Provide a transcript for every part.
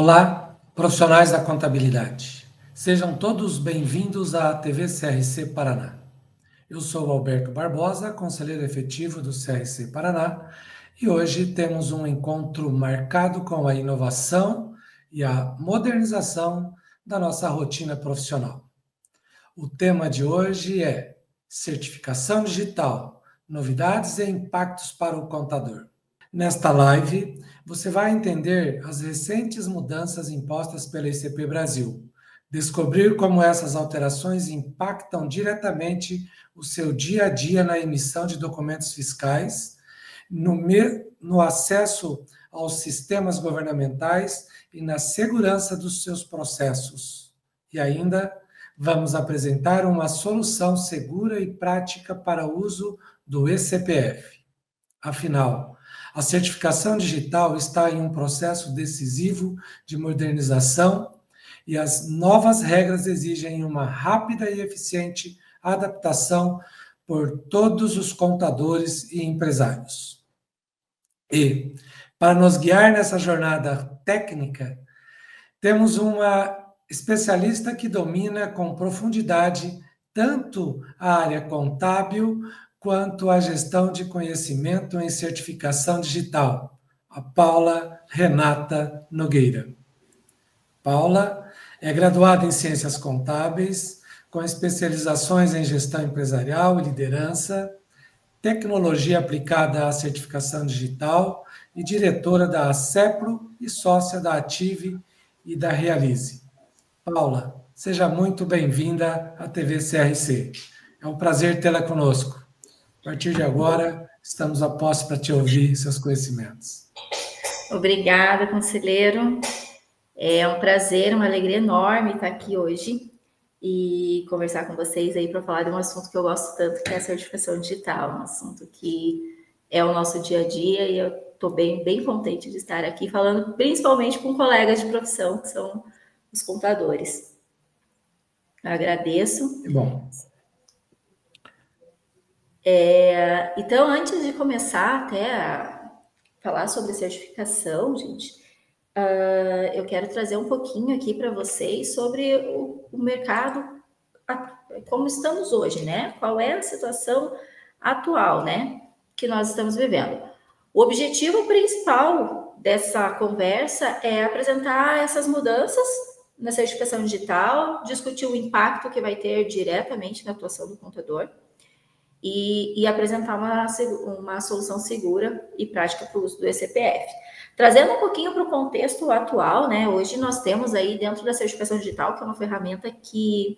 Olá, profissionais da contabilidade. Sejam todos bem-vindos à TV CRC Paraná. Eu sou Alberto Barbosa, conselheiro efetivo do CRC Paraná, e hoje temos um encontro marcado com a inovação e a modernização da nossa rotina profissional. O tema de hoje é certificação digital, novidades e impactos para o contador. Nesta live, você vai entender as recentes mudanças impostas pela ICP Brasil, descobrir como essas alterações impactam diretamente o seu dia a dia na emissão de documentos fiscais, no acesso aos sistemas governamentais e na segurança dos seus processos. E ainda vamos apresentar uma solução segura e prática para o uso do eCPF. Afinal, a certificação digital está em um processo decisivo de modernização e as novas regras exigem uma rápida e eficiente adaptação por todos os contadores e empresários. E, para nos guiar nessa jornada técnica, temos uma especialista que domina com profundidade tanto a área contábil quanto à gestão de conhecimento em certificação digital, a Paula Renata Nogueira. Paula é graduada em Ciências Contábeis, com especializações em Gestão Empresarial e Liderança, Tecnologia aplicada à certificação digital e diretora da ACEPRO e sócia da Ative e da Realize. Paula, seja muito bem-vinda à TV CRC. É um prazer tê-la conosco. A partir de agora, estamos a posse para te ouvir seus conhecimentos. Obrigada, conselheiro. É um prazer, uma alegria enorme estar aqui hoje e conversar com vocês aí para falar de um assunto que eu gosto tanto, que é a certificação digital, um assunto que é o nosso dia a dia e eu estou bem contente de estar aqui falando principalmente com colegas de profissão, que são os contadores. Eu agradeço. Bom. Então, antes de começar até a falar sobre certificação, gente, eu quero trazer um pouquinho aqui para vocês sobre o mercado, como estamos hoje, né? Qual é a situação atual, né, que nós estamos vivendo. O objetivo principal dessa conversa é apresentar essas mudanças na certificação digital, discutir o impacto que vai ter diretamente na atuação do contador, e apresentar uma solução segura e prática para o uso do eCPF. Trazendo um pouquinho para o contexto atual, né? Hoje nós temos aí dentro da certificação digital, que é uma ferramenta que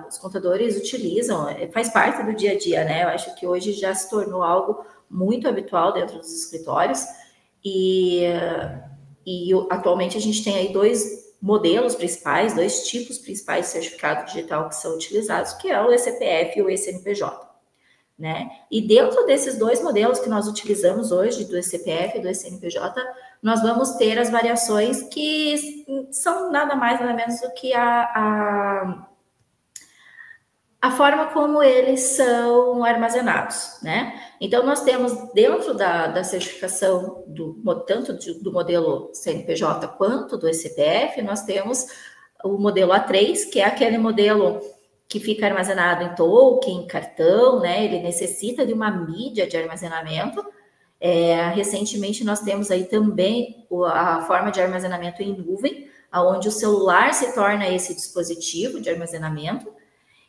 os contadores utilizam, faz parte do dia a dia, né? Eu acho que hoje já se tornou algo muito habitual dentro dos escritórios e atualmente a gente tem aí dois modelos principais, dois tipos principais de certificado digital que são utilizados, que é o eCPF e o eCNPJ, né? E dentro desses dois modelos que nós utilizamos hoje, do eCPF e do eCNPJ, nós vamos ter as variações que são nada mais, nada menos do que a forma como eles são armazenados, né? Então, nós temos dentro da certificação, tanto do modelo CNPJ quanto do eCPF, nós temos o modelo A3, que é aquele modelo que fica armazenado em token, cartão, né? Ele necessita de uma mídia de armazenamento. Recentemente, nós temos aí também a forma de armazenamento em nuvem, onde o celular se torna esse dispositivo de armazenamento.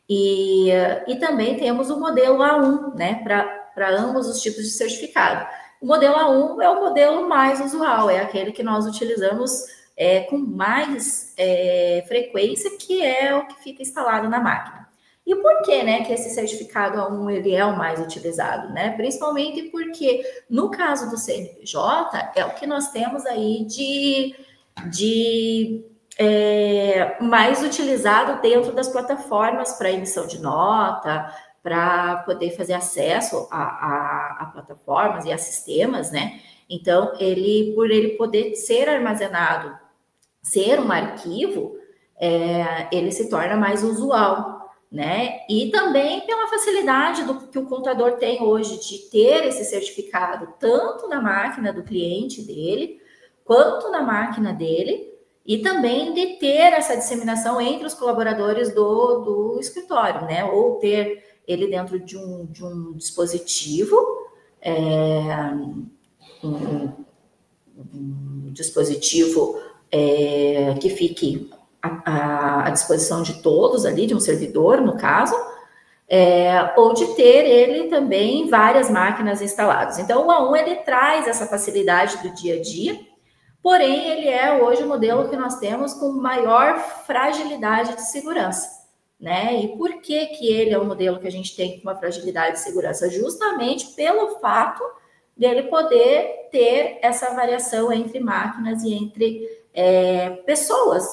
E também temos o modelo A1, né, para ambos os tipos de certificado. O modelo A1 é o modelo mais usual, é aquele que nós utilizamos com mais frequência, que é o que fica instalado na máquina. E por que, né, que esse certificado A1 ele é o mais utilizado, né? Principalmente porque, no caso do CNPJ, é o que nós temos aí mais utilizado dentro das plataformas para emissão de nota, para poder fazer acesso a plataformas e a sistemas, né? Então, por ele poder ser armazenado, ser um arquivo, ele se torna mais usual, né? E também pela facilidade que o contador tem hoje de ter esse certificado tanto na máquina do cliente dele, quanto na máquina dele, e também de ter essa disseminação entre os colaboradores do escritório, né? Ou ter ele dentro de um dispositivo, um dispositivo que fique à disposição de todos ali, de um servidor, no caso, ou de ter ele também várias máquinas instaladas. Então, o A1 ele traz essa facilidade do dia a dia, porém, ele é hoje o modelo que nós temos com maior fragilidade de segurança, né? E por que ele é o modelo que a gente tem com uma fragilidade de segurança? Justamente pelo fato dele poder ter essa variação entre máquinas e entre pessoas,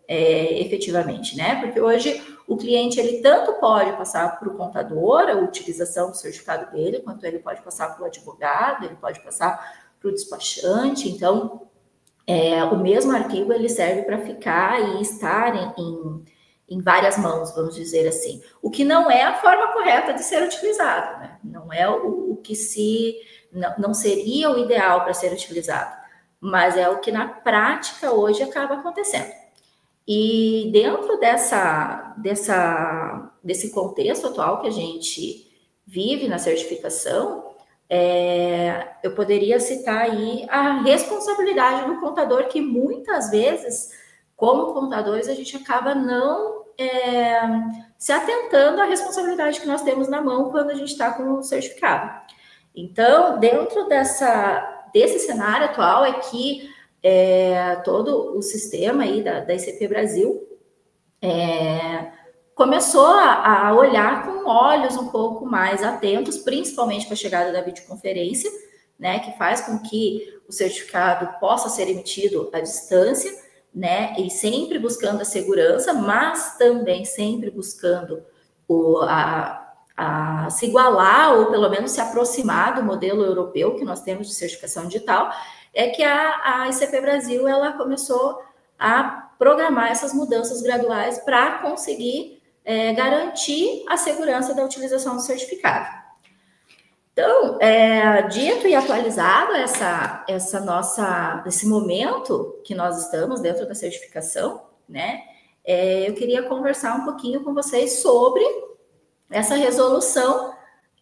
efetivamente, né? Porque hoje o cliente, ele tanto pode passar para o contador a utilização do certificado dele, quanto ele pode passar para o advogado, ele pode passar para o despachante. Então, o mesmo arquivo ele serve para ficar e estar em várias mãos, vamos dizer assim. O que não é a forma correta de ser utilizado, né? Não é o que não seria o ideal para ser utilizado, mas é o que na prática hoje acaba acontecendo. E dentro desse contexto atual que a gente vive na certificação, eu poderia citar aí a responsabilidade do contador, que muitas vezes, como contadores, a gente acaba não se atentando à responsabilidade que nós temos na mão quando a gente está com o certificado. Então, dentro desse cenário atual é que todo o sistema aí da ICP Brasil começou a olhar com olhos um pouco mais atentos, principalmente com a chegada da videoconferência, né, que faz com que o certificado possa ser emitido à distância, né, e sempre buscando a segurança, mas também sempre buscando se igualar ou pelo menos se aproximar do modelo europeu que nós temos de certificação digital, é que a ICP Brasil ela começou a programar essas mudanças graduais para conseguir garantir a segurança da utilização do certificado. Então, dito e atualizado esse momento que nós estamos dentro da certificação, né? Eu queria conversar um pouquinho com vocês sobre essa resolução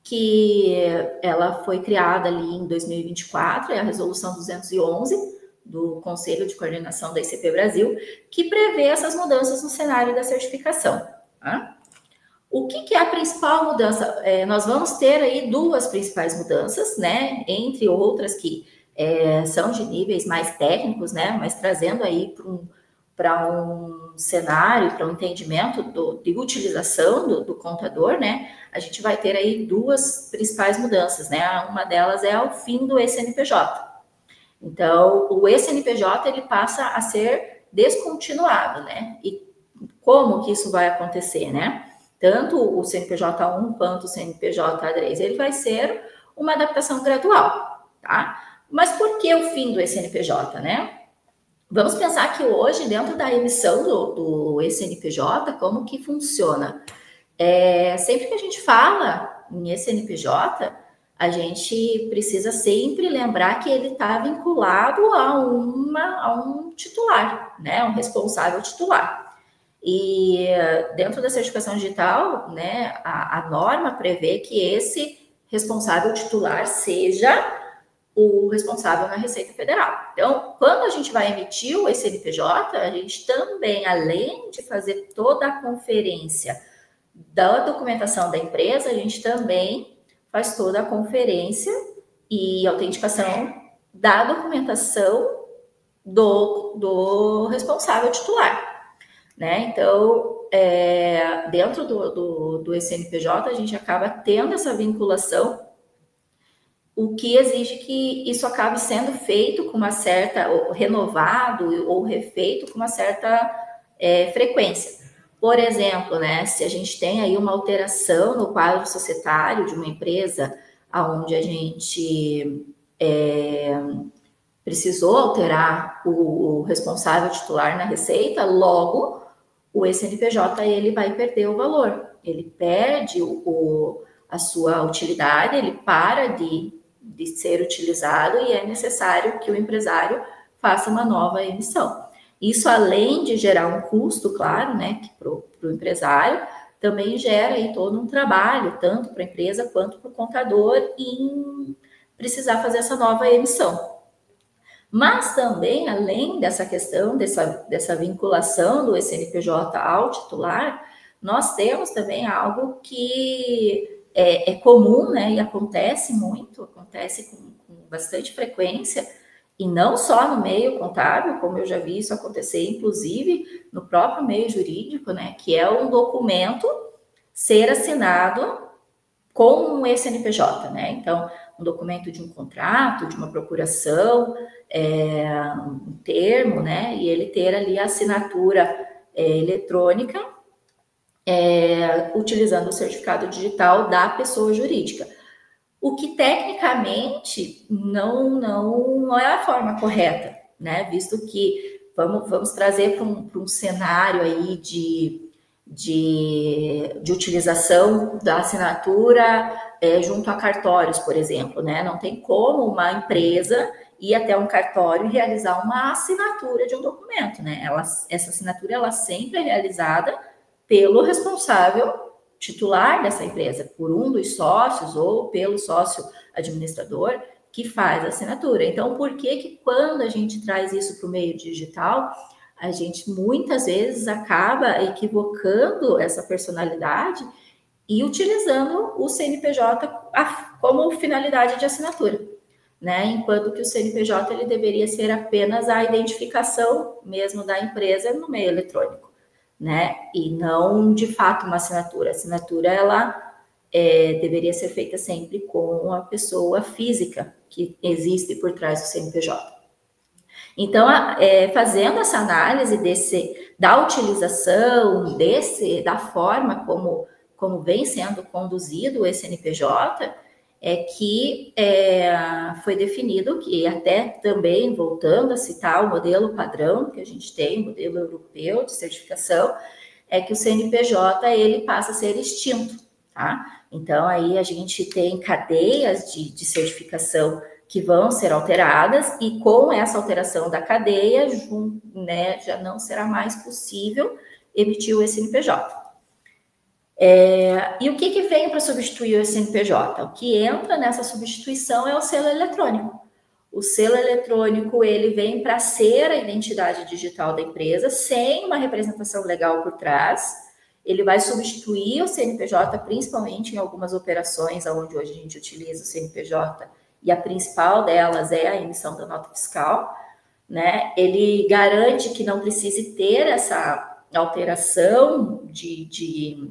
que ela foi criada ali em 2024, é a resolução 211 do Conselho de Coordenação da ICP Brasil, que prevê essas mudanças no cenário da certificação. Tá? O que é a principal mudança? Nós vamos ter aí duas principais mudanças, né? Entre outras que são de níveis mais técnicos, né? Mas trazendo aí para um cenário, para um entendimento de utilização do contador, né? A gente vai ter aí duas principais mudanças, né? Uma delas é o fim do ECNPJ. Então, o ECNPJ, ele passa a ser descontinuado, né? E como que isso vai acontecer, né? Tanto o CNPJ 1 quanto o CNPJ 3, ele vai ser uma adaptação gradual, tá? Mas por que o fim do ECNPJ, né? Vamos pensar que hoje, dentro da emissão do ECNPJ, como que funciona? Sempre que a gente fala em ECNPJ, a gente precisa sempre lembrar que ele está vinculado a um titular, né? Um responsável titular. E dentro da certificação digital, né, a norma prevê que esse responsável titular seja o responsável na Receita Federal. Então, quando a gente vai emitir o ECNPJ, a gente também, além de fazer toda a conferência da documentação da empresa, a gente também faz toda a conferência e autenticação da documentação do responsável titular, né? Então, dentro do ECNPJ, a gente acaba tendo essa vinculação, o que exige que isso acabe sendo feito com uma certa, ou renovado ou refeito com uma certa frequência. Por exemplo, né, se a gente tem aí uma alteração no quadro societário de uma empresa, onde a gente precisou alterar o responsável titular na Receita, logo o ECNPJ ele vai perder o valor, ele perde a sua utilidade, ele para de ser utilizado e é necessário que o empresário faça uma nova emissão. Isso, além de gerar um custo, claro, né, para o empresário, também gera aí todo um trabalho, tanto para a empresa quanto para o contador, em precisar fazer essa nova emissão. Mas também, além dessa questão, dessa vinculação do CNPJ ao titular, nós temos também algo que é comum, né, e acontece muito, acontece com bastante frequência, e não só no meio contábil, como eu já vi isso acontecer, inclusive no próprio meio jurídico, né, que é um documento ser assinado com um CNPJ, né? Então, um documento de um contrato, de uma procuração, um termo, né? E ele ter ali a assinatura eletrônica, utilizando o certificado digital da pessoa jurídica. O que tecnicamente não é a forma correta, né? Visto que vamos trazer para um cenário aí de utilização da assinatura junto a cartórios, por exemplo, né? Não tem como uma empresa ir até um cartório e realizar uma assinatura de um documento, né? Essa assinatura ela sempre é realizada pelo responsável titular dessa empresa, por um dos sócios ou pelo sócio administrador que faz a assinatura. Então, por que quando a gente traz isso para o meio digital, a gente muitas vezes acaba equivocando essa personalidade e utilizando o CNPJ como finalidade de assinatura, né? Enquanto que o CNPJ ele deveria ser apenas a identificação mesmo da empresa no meio eletrônico, né? E não de fato uma assinatura. A assinatura ela deveria ser feita sempre com a pessoa física que existe por trás do CNPJ. Então, fazendo essa análise da utilização, da forma como vem sendo conduzido o CNPJ, que foi definido que até também, voltando a citar o modelo padrão que a gente tem, o modelo europeu de certificação, é que o CNPJ ele passa a ser extinto, tá? Então, aí a gente tem cadeias de certificação que vão ser alteradas, e com essa alteração da cadeia, né, já não será mais possível emitir o CNPJ. E o que vem para substituir o CNPJ? O que entra nessa substituição é o selo eletrônico. O selo eletrônico ele vem para ser a identidade digital da empresa, sem uma representação legal por trás. Ele vai substituir o CNPJ, principalmente em algumas operações onde hoje a gente utiliza o CNPJ, e a principal delas é a emissão da nota fiscal, né? Ele garante que não precise ter essa alteração de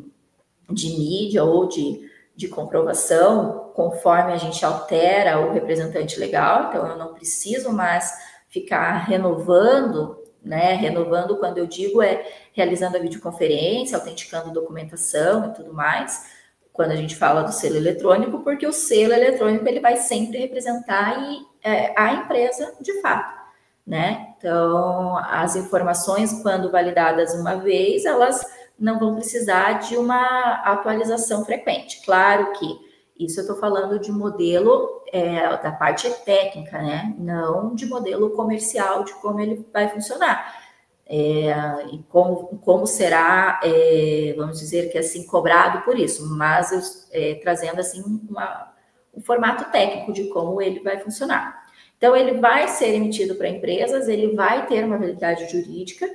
mídia ou de comprovação conforme a gente altera o representante legal. Então, eu não preciso mais ficar renovando, né? Renovando, quando eu digo, realizando a videoconferência, autenticando documentação e tudo mais, quando a gente fala do selo eletrônico, porque o selo eletrônico ele vai sempre representar a empresa de fato, né? Então, as informações, quando validadas uma vez, elas não vão precisar de uma atualização frequente. Claro que isso eu estou falando de modelo da parte técnica, né? Não de modelo comercial, de como ele vai funcionar. E como será, vamos dizer que assim, cobrado por isso, mas trazendo assim um formato técnico de como ele vai funcionar. Então, ele vai ser emitido para empresas, ele vai ter uma validade jurídica,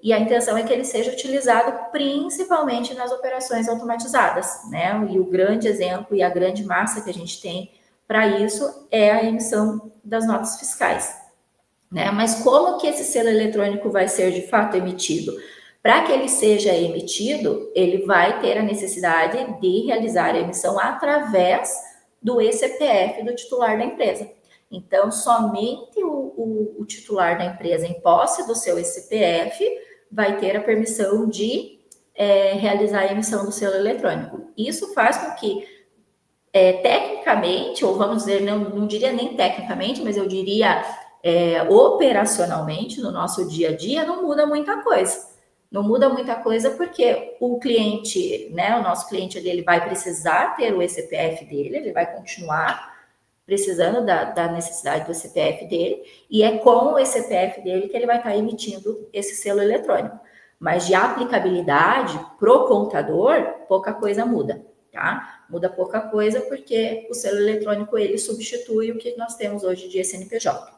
e a intenção é que ele seja utilizado principalmente nas operações automatizadas, né? E o grande exemplo e a grande massa que a gente tem para isso é a emissão das notas fiscais, né? Mas como que esse selo eletrônico vai ser de fato emitido? Para que ele seja emitido, ele vai ter a necessidade de realizar a emissão através do CPF do titular da empresa. Então, somente o titular da empresa, em posse do seu CPF, vai ter a permissão de realizar a emissão do selo eletrônico. Isso faz com que, tecnicamente, ou vamos dizer, não diria nem tecnicamente, mas eu diria operacionalmente, no nosso dia a dia, não muda muita coisa. Não muda muita coisa porque o cliente, né, o nosso cliente ele vai precisar ter o CPF dele, ele vai continuar precisando da necessidade do CPF dele, e é com o CPF dele que ele vai estar emitindo esse selo eletrônico. Mas de aplicabilidade pro contador, pouca coisa muda, tá? Muda pouca coisa porque o selo eletrônico, ele substitui o que nós temos hoje de CNPJ.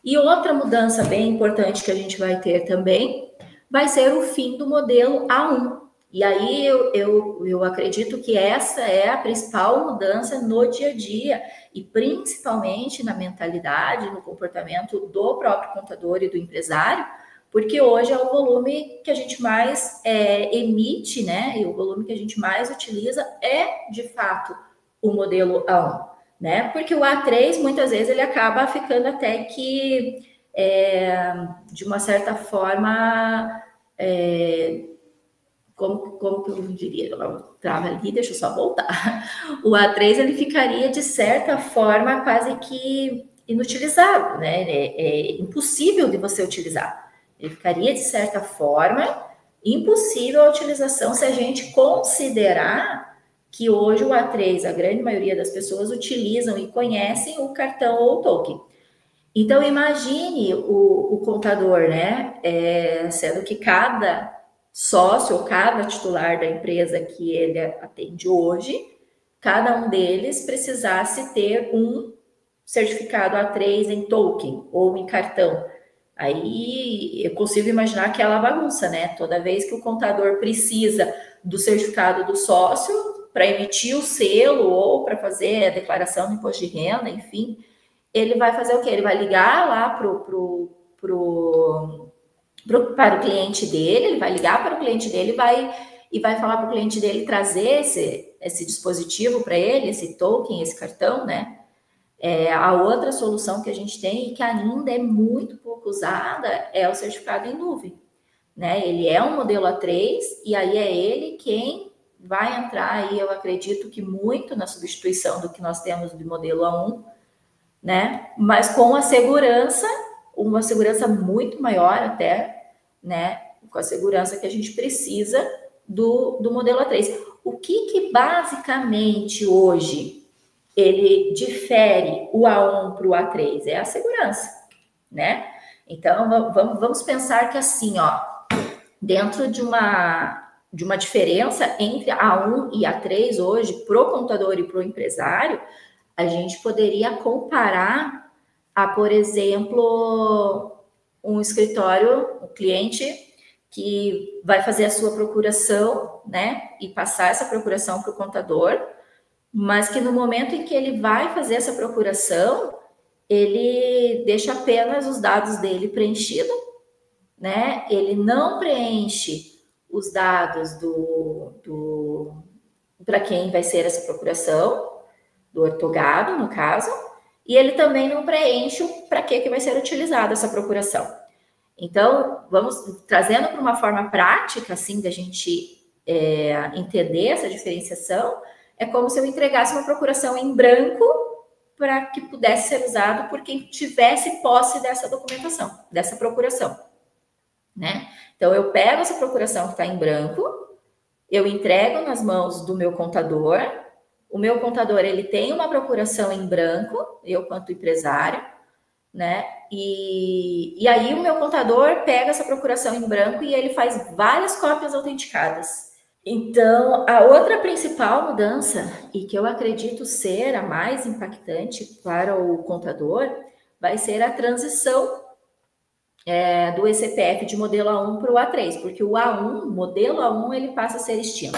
E outra mudança bem importante que a gente vai ter também vai ser o fim do modelo A1. E aí eu acredito que essa é a principal mudança no dia a dia e principalmente na mentalidade, no comportamento do próprio contador e do empresário, porque hoje é o volume que a gente mais emite, né? E o volume que a gente mais utiliza é, de fato, o modelo A1, né? Porque o A3, muitas vezes, ele acaba ficando até que, de uma certa forma, como que eu diria? Trava ali, deixa eu só voltar. O A3, ele ficaria, de certa forma, quase que inutilizado, né? É impossível de você utilizar. Ele ficaria, de certa forma, impossível a utilização se a gente considerar que hoje o A3, a grande maioria das pessoas utilizam e conhecem o cartão ou o token. Então, imagine o contador, né? Sendo que cada sócio ou cada titular da empresa que ele atende hoje, cada um deles precisasse ter um certificado A3 em token ou em cartão. Aí eu consigo imaginar aquela bagunça, né? Toda vez que o contador precisa do certificado do sócio para emitir o selo ou para fazer a declaração do imposto de renda, enfim, ele vai fazer o quê? Ele vai ligar lá para o cliente dele, ele vai ligar para o cliente dele e vai falar para o cliente dele trazer esse dispositivo para ele, esse token, esse cartão, né? A outra solução que a gente tem e que ainda é muito pouco usada é o certificado em nuvem, né? Ele é um modelo A3 e aí é ele quem vai entrar aí, eu acredito que muito na substituição do que nós temos de modelo A1, né? Mas com a segurança, uma segurança muito maior até, né? Com a segurança que a gente precisa do modelo A3. O que basicamente hoje ele difere o A1 para o A3? É a segurança, né? Então, vamos pensar que assim, ó, dentro de uma diferença entre A1 e A3 hoje, para o contador e para o empresário, a gente poderia comparar a, por exemplo, um escritório, um cliente que vai fazer a sua procuração, né, e passar essa procuração para o contador, mas que no momento em que ele vai fazer essa procuração, ele deixa apenas os dados dele preenchidos, né? Ele não preenche os dados para quem vai ser essa procuração, do ortogado, no caso, e ele também não preenche para que vai ser utilizada essa procuração. Então, vamos trazendo para uma forma prática, assim, da gente entender essa diferenciação, é como se eu entregasse uma procuração em branco para que pudesse ser usado por quem tivesse posse dessa documentação, dessa procuração, né? Então, eu pego essa procuração que está em branco, eu entrego nas mãos do meu contador. O meu contador, ele tem uma procuração em branco, eu quanto empresário, né? E aí o meu contador pega essa procuração em branco e ele faz várias cópias autenticadas. Então, a outra principal mudança, e que eu acredito ser a mais impactante para o contador, vai ser a transição do eCPF de modelo A1 para o A3, porque o A1, modelo A1, ele passa a ser extinto.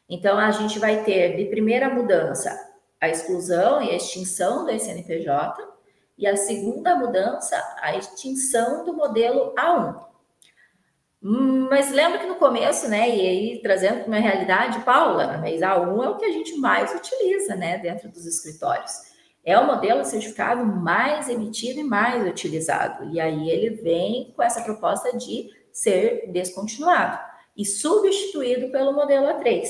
Então, a gente vai ter, de primeira mudança, a exclusão e a extinção do CNPJ, e a segunda mudança, a extinção do modelo A1. Mas lembra que no começo, né, e aí trazendo para uma realidade, Paula, mas A1 é o que a gente mais utiliza, né, dentro dos escritórios. É o modelo certificado mais emitido e mais utilizado. E aí ele vem com essa proposta de ser descontinuado e substituído pelo modelo A3.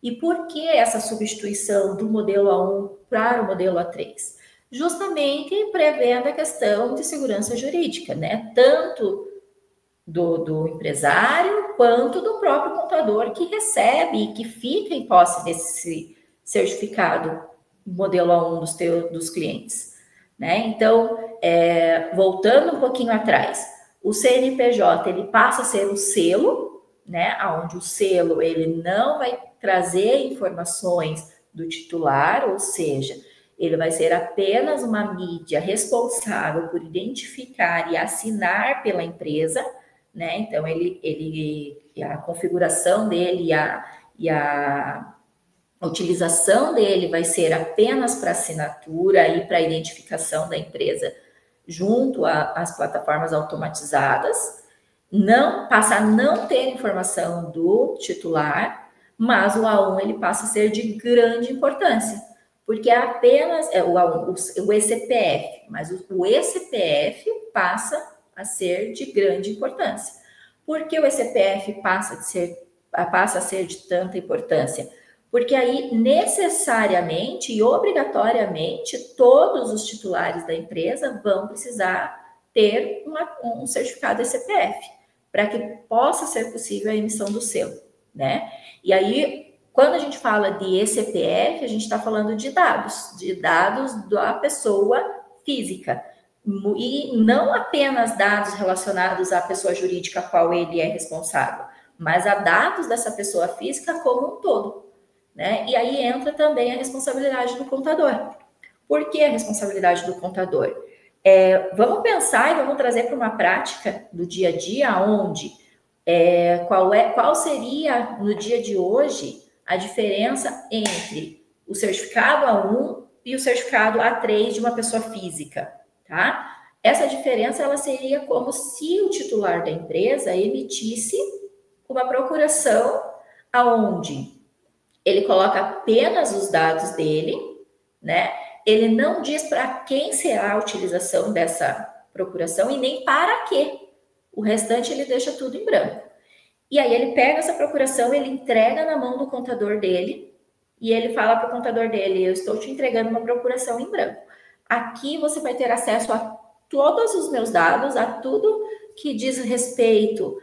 E por que essa substituição do modelo A1 para o modelo A3? Justamente prevendo a questão de segurança jurídica, né? Tanto do empresário quanto do próprio contador que recebe e que fica em posse desse certificado modelo A1 dos clientes, né? Então, voltando um pouquinho atrás, o CNPJ ele passa a ser o selo, né? Onde o selo ele não vai trazer informações do titular, ou seja, ele vai ser apenas uma mídia responsável por identificar e assinar pela empresa, né? Então, a configuração dele e a utilização dele vai ser apenas para assinatura e para identificação da empresa junto às plataformas automatizadas, passa a não ter informação do titular, mas o A1 ele passa a ser de grande importância, porque é apenas o A1, o eCPF, mas o eCPF passa a ser de grande importância. Por que o eCPF passa a ser de tanta importância? Porque aí, necessariamente e obrigatoriamente, todos os titulares da empresa vão precisar ter um certificado eCPF, para que possa ser possível a emissão do selo, né? E aí, quando a gente fala de eCPF, a gente está falando de dados da pessoa física, e não apenas dados relacionados à pessoa jurídica a qual ele é responsável, mas a dados dessa pessoa física como um todo, né? E aí entra também a responsabilidade do contador. Por que a responsabilidade do contador? Vamos pensar e vamos trazer para uma prática do dia a dia, onde qual seria no dia de hoje a diferença entre o certificado A1 e o certificado A3 de uma pessoa física, tá? Essa diferença ela seria como se o titular da empresa emitisse uma procuração aonde ele coloca apenas os dados dele, né? Ele não diz para quem será a utilização dessa procuração e nem para quê. O restante ele deixa tudo em branco. E aí ele pega essa procuração, ele entrega na mão do contador dele e ele fala para o contador dele: eu estou te entregando uma procuração em branco. Aqui você vai ter acesso a todos os meus dados, a tudo que diz respeito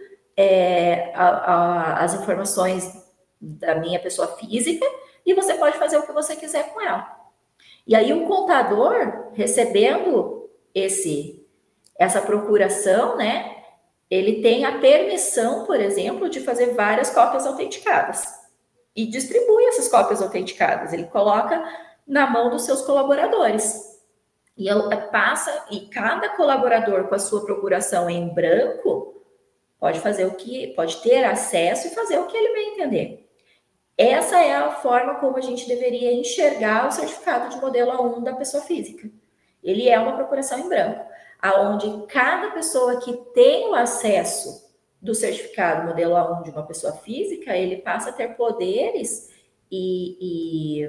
às informações da minha pessoa física, e você pode fazer o que você quiser com ela. E aí o contador, recebendo essa procuração, né, ele tem a permissão, por exemplo, de fazer várias cópias autenticadas e distribui essas cópias autenticadas. Ele coloca na mão dos seus colaboradores. E cada colaborador com a sua procuração em branco pode ter acesso e fazer o que ele bem entender. Essa é a forma como a gente deveria enxergar o certificado de modelo A1 da pessoa física. Ele é uma procuração em branco, aonde cada pessoa que tem o acesso do certificado modelo A1 de uma pessoa física, ele passa a ter poderes e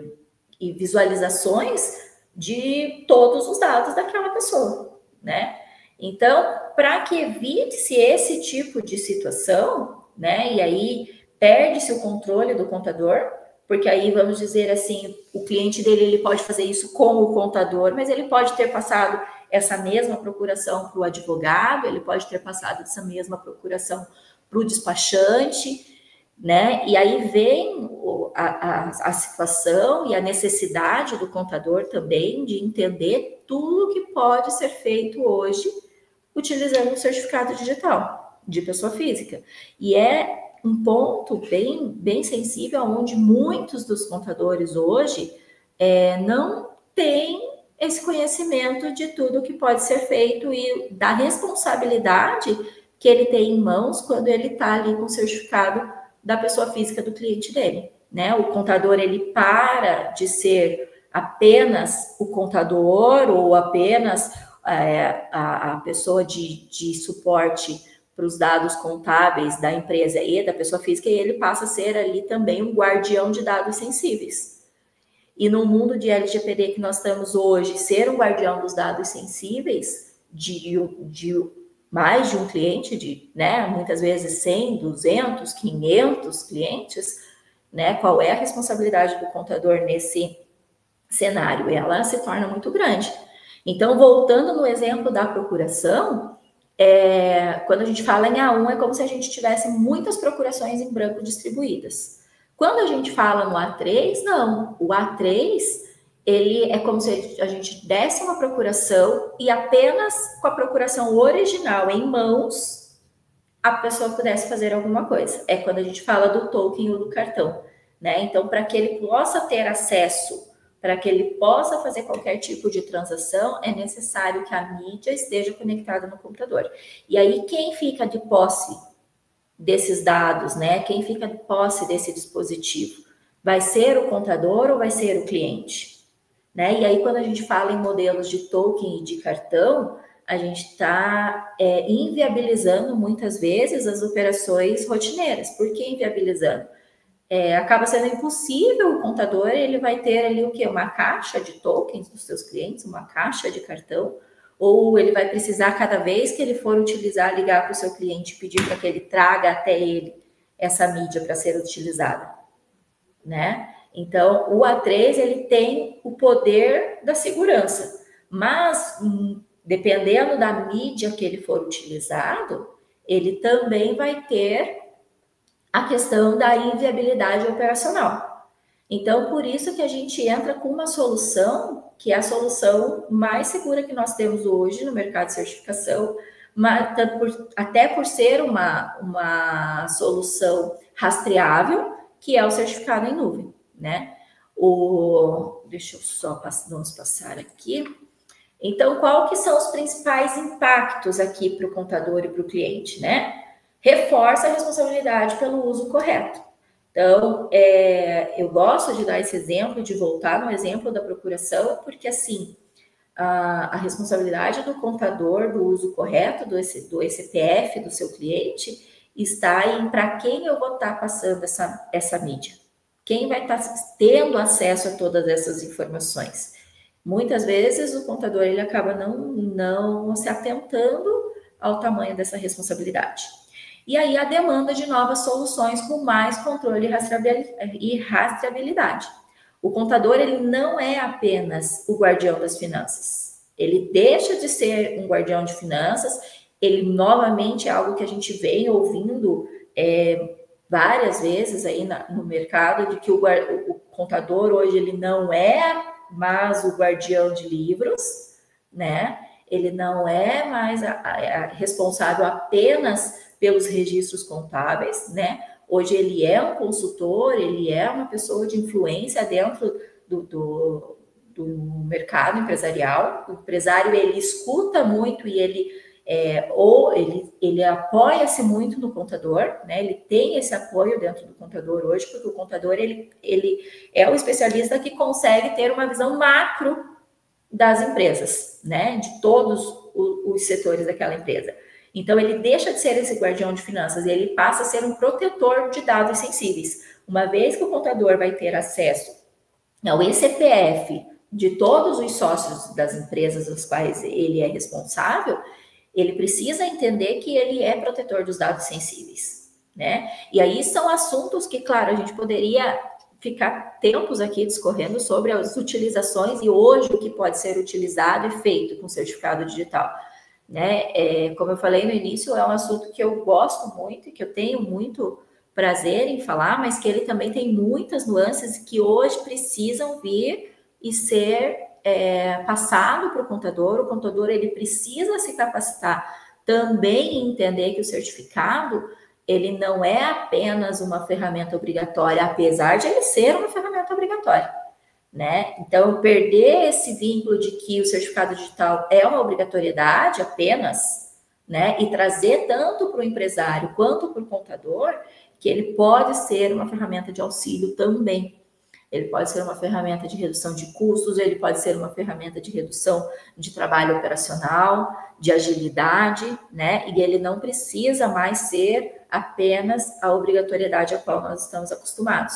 visualizações de todos os dados daquela pessoa, né? Então, para que evite-se esse tipo de situação, né? E aí perde-se o controle do contador, porque aí, vamos dizer assim, o cliente dele ele pode fazer isso com o contador, mas ele pode ter passado essa mesma procuração para o advogado, ele pode ter passado essa mesma procuração para o despachante, né? E aí vem a situação e a necessidade do contador também de entender tudo que pode ser feito hoje utilizando o certificado digital de pessoa física. E é um ponto bem, bem sensível, onde muitos dos contadores hoje não têm esse conhecimento de tudo que pode ser feito e da responsabilidade que ele tem em mãos quando ele está ali com o certificado da pessoa física do cliente dele, né? O contador, ele para de ser apenas o contador ou apenas a pessoa de suporte para os dados contábeis da empresa e da pessoa física, e ele passa a ser ali também um guardião de dados sensíveis. E no mundo de LGPD que nós estamos hoje, ser um guardião dos dados sensíveis de mais de um cliente, né, muitas vezes 100, 200, 500 clientes, né, qual é a responsabilidade do contador nesse cenário? Ela se torna muito grande. Então, voltando no exemplo da procuração, quando a gente fala em A1, é como se a gente tivesse muitas procurações em branco distribuídas. Quando a gente fala no A3, não. O A3, ele é como se a gente desse uma procuração e apenas com a procuração original em mãos, a pessoa pudesse fazer alguma coisa. É quando a gente fala do token ou do cartão, né? Então, para que ele possa ter acesso, para que ele possa fazer qualquer tipo de transação, é necessário que a mídia esteja conectada no computador. E aí, quem fica de posse desses dados, né? Quem fica de posse desse dispositivo? Vai ser o contador ou vai ser o cliente? Né? E aí, quando a gente fala em modelos de token e de cartão, a gente está inviabilizando muitas vezes as operações rotineiras. Por que inviabilizando? Acaba sendo impossível, o contador ele vai ter ali o quê? Uma caixa de tokens dos seus clientes, uma caixa de cartão, ou ele vai precisar, cada vez que ele for utilizar, ligar para o seu cliente e pedir para que ele traga até ele essa mídia para ser utilizada, né? Então, o A3, ele tem o poder da segurança, mas dependendo da mídia que ele for utilizado, ele também vai ter a questão da inviabilidade operacional. Então, por isso que a gente entra com uma solução, que é a solução mais segura que nós temos hoje no mercado de certificação, mas até por ser uma solução rastreável, que é o certificado em nuvem, né? Deixa eu só vamos passar aqui. Então, qual que são os principais impactos aqui para o contador e para o cliente, né? Reforça a responsabilidade pelo uso correto. Então, eu gosto de dar esse exemplo, de voltar no exemplo da procuração, porque assim, a responsabilidade do contador do uso correto do ECPF do seu cliente está em para quem eu vou estar passando essa mídia. Quem vai estar tendo acesso a todas essas informações. Muitas vezes o contador ele acaba não se atentando ao tamanho dessa responsabilidade. E aí a demanda de novas soluções com mais controle e rastreabilidade. O contador ele não é apenas o guardião das finanças. Ele deixa de ser um guardião de finanças. Ele novamente é algo que a gente vem ouvindo várias vezes aí no mercado, de que o contador hoje ele não é mais o guardião de livros, né? Ele não é mais responsável apenas pelos registros contábeis, né? Hoje ele é um consultor, ele é uma pessoa de influência dentro do mercado empresarial. O empresário, ele escuta muito e ele apoia-se muito no contador, né? Ele tem esse apoio dentro do contador hoje, porque o contador, ele é o especialista que consegue ter uma visão macro das empresas, né? De todos os setores daquela empresa. Então, ele deixa de ser esse guardião de finanças e ele passa a ser um protetor de dados sensíveis. Uma vez que o contador vai ter acesso ao ECPF de todos os sócios das empresas das quais ele é responsável, ele precisa entender que ele é protetor dos dados sensíveis, né? E aí são assuntos que, claro, a gente poderia ficar tempos aqui discorrendo sobre as utilizações e hoje o que pode ser utilizado e feito com certificado digital, né? Como eu falei no início, é um assunto que eu gosto muito e que eu tenho muito prazer em falar, mas que ele também tem muitas nuances que hoje precisam vir e ser passado para o contador. O contador ele precisa se capacitar também em entender que o certificado ele não é apenas uma ferramenta obrigatória, apesar de ele ser uma ferramenta obrigatória, né? Então, perder esse vínculo de que o certificado digital é uma obrigatoriedade apenas, né? E trazer tanto para o empresário quanto para o contador, que ele pode ser uma ferramenta de auxílio também. Ele pode ser uma ferramenta de redução de custos, ele pode ser uma ferramenta de redução de trabalho operacional, de agilidade, né? E ele não precisa mais ser apenas a obrigatoriedade a qual nós estamos acostumados,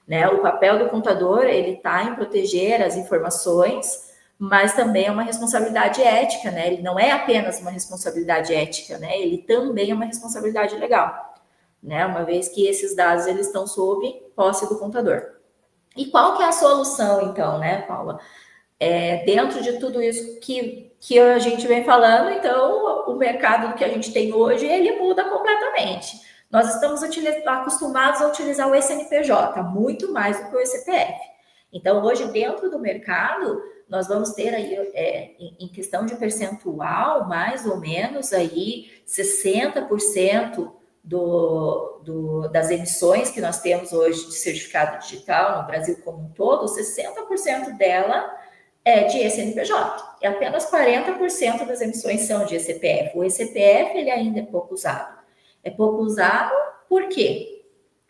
né? O papel do contador, ele está em proteger as informações, mas também é uma responsabilidade ética, né? Ele não é apenas uma responsabilidade ética, né? Ele também é uma responsabilidade legal, né? Uma vez que esses dados, eles estão sob posse do contador. E qual que é a solução, então, né, Paula? Dentro de tudo isso que a gente vem falando, então, o mercado que a gente tem hoje, ele muda completamente. Nós estamos acostumados a utilizar o CNPJ, muito mais do que o CPF. Então, hoje, dentro do mercado, nós vamos ter aí, em questão de percentual, mais ou menos aí 60% das emissões que nós temos hoje de certificado digital no Brasil como um todo, 60% dela é de CNPJ. E apenas 40% das emissões são de CPF. O CPF, ele ainda é pouco usado. É pouco usado por quê?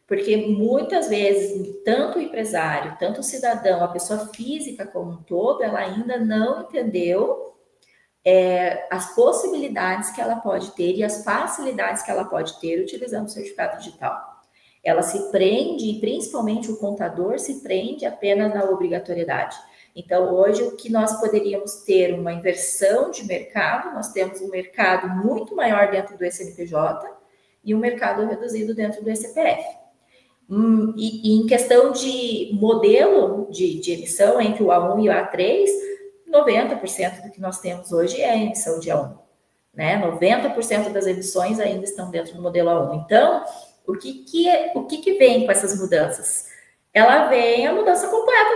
Porque muitas vezes, tanto o empresário, tanto o cidadão, a pessoa física como um todo, ela ainda não entendeu as possibilidades que ela pode ter e as facilidades que ela pode ter utilizando o certificado digital. Ela se prende, e principalmente o contador se prende apenas na obrigatoriedade. Então, hoje, o que nós poderíamos ter uma inversão de mercado, nós temos um mercado muito maior dentro do CNPJ e um mercado reduzido dentro do CPF. E em questão de modelo de emissão entre o A1 e o A3, 90% do que nós temos hoje é emissão de A1. Né? 90% das emissões ainda estão dentro do modelo A1. Então, o que vem com essas mudanças? Ela vem a mudança completa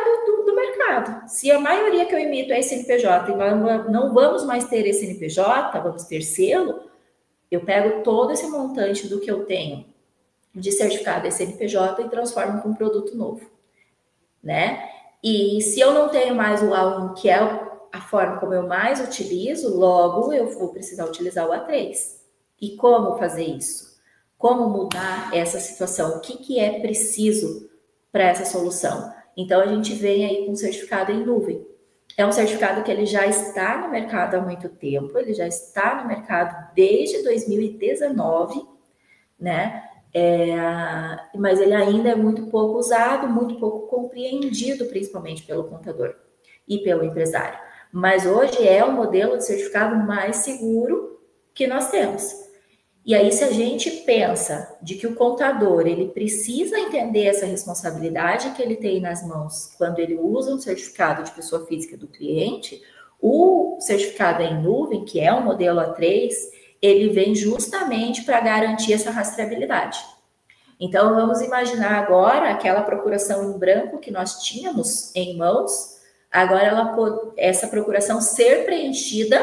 do mercado. Se a maioria que eu emito é CNPJ e nós não vamos mais ter CNPJ, vamos ter selo, eu pego todo esse montante do que eu tenho de certificado CNPJ e transformo para um produto novo, né? E se eu não tenho mais o A1, que é a forma como eu mais utilizo, logo eu vou precisar utilizar o A3. E como fazer isso? Como mudar essa situação? O que é preciso para essa solução? Então, a gente vem aí com um certificado em nuvem. É um certificado que ele já está no mercado há muito tempo, ele já está no mercado desde 2019, né? Mas ele ainda é muito pouco usado, muito pouco compreendido, principalmente pelo contador e pelo empresário. Mas hoje é o modelo de certificado mais seguro que nós temos. E aí, se a gente pensa de que o contador, ele precisa entender essa responsabilidade que ele tem nas mãos quando ele usa um certificado de pessoa física do cliente, o certificado em nuvem, que é o modelo A3, ele vem justamente para garantir essa rastreabilidade. Então, vamos imaginar agora aquela procuração em branco que nós tínhamos em mãos, agora essa procuração ser preenchida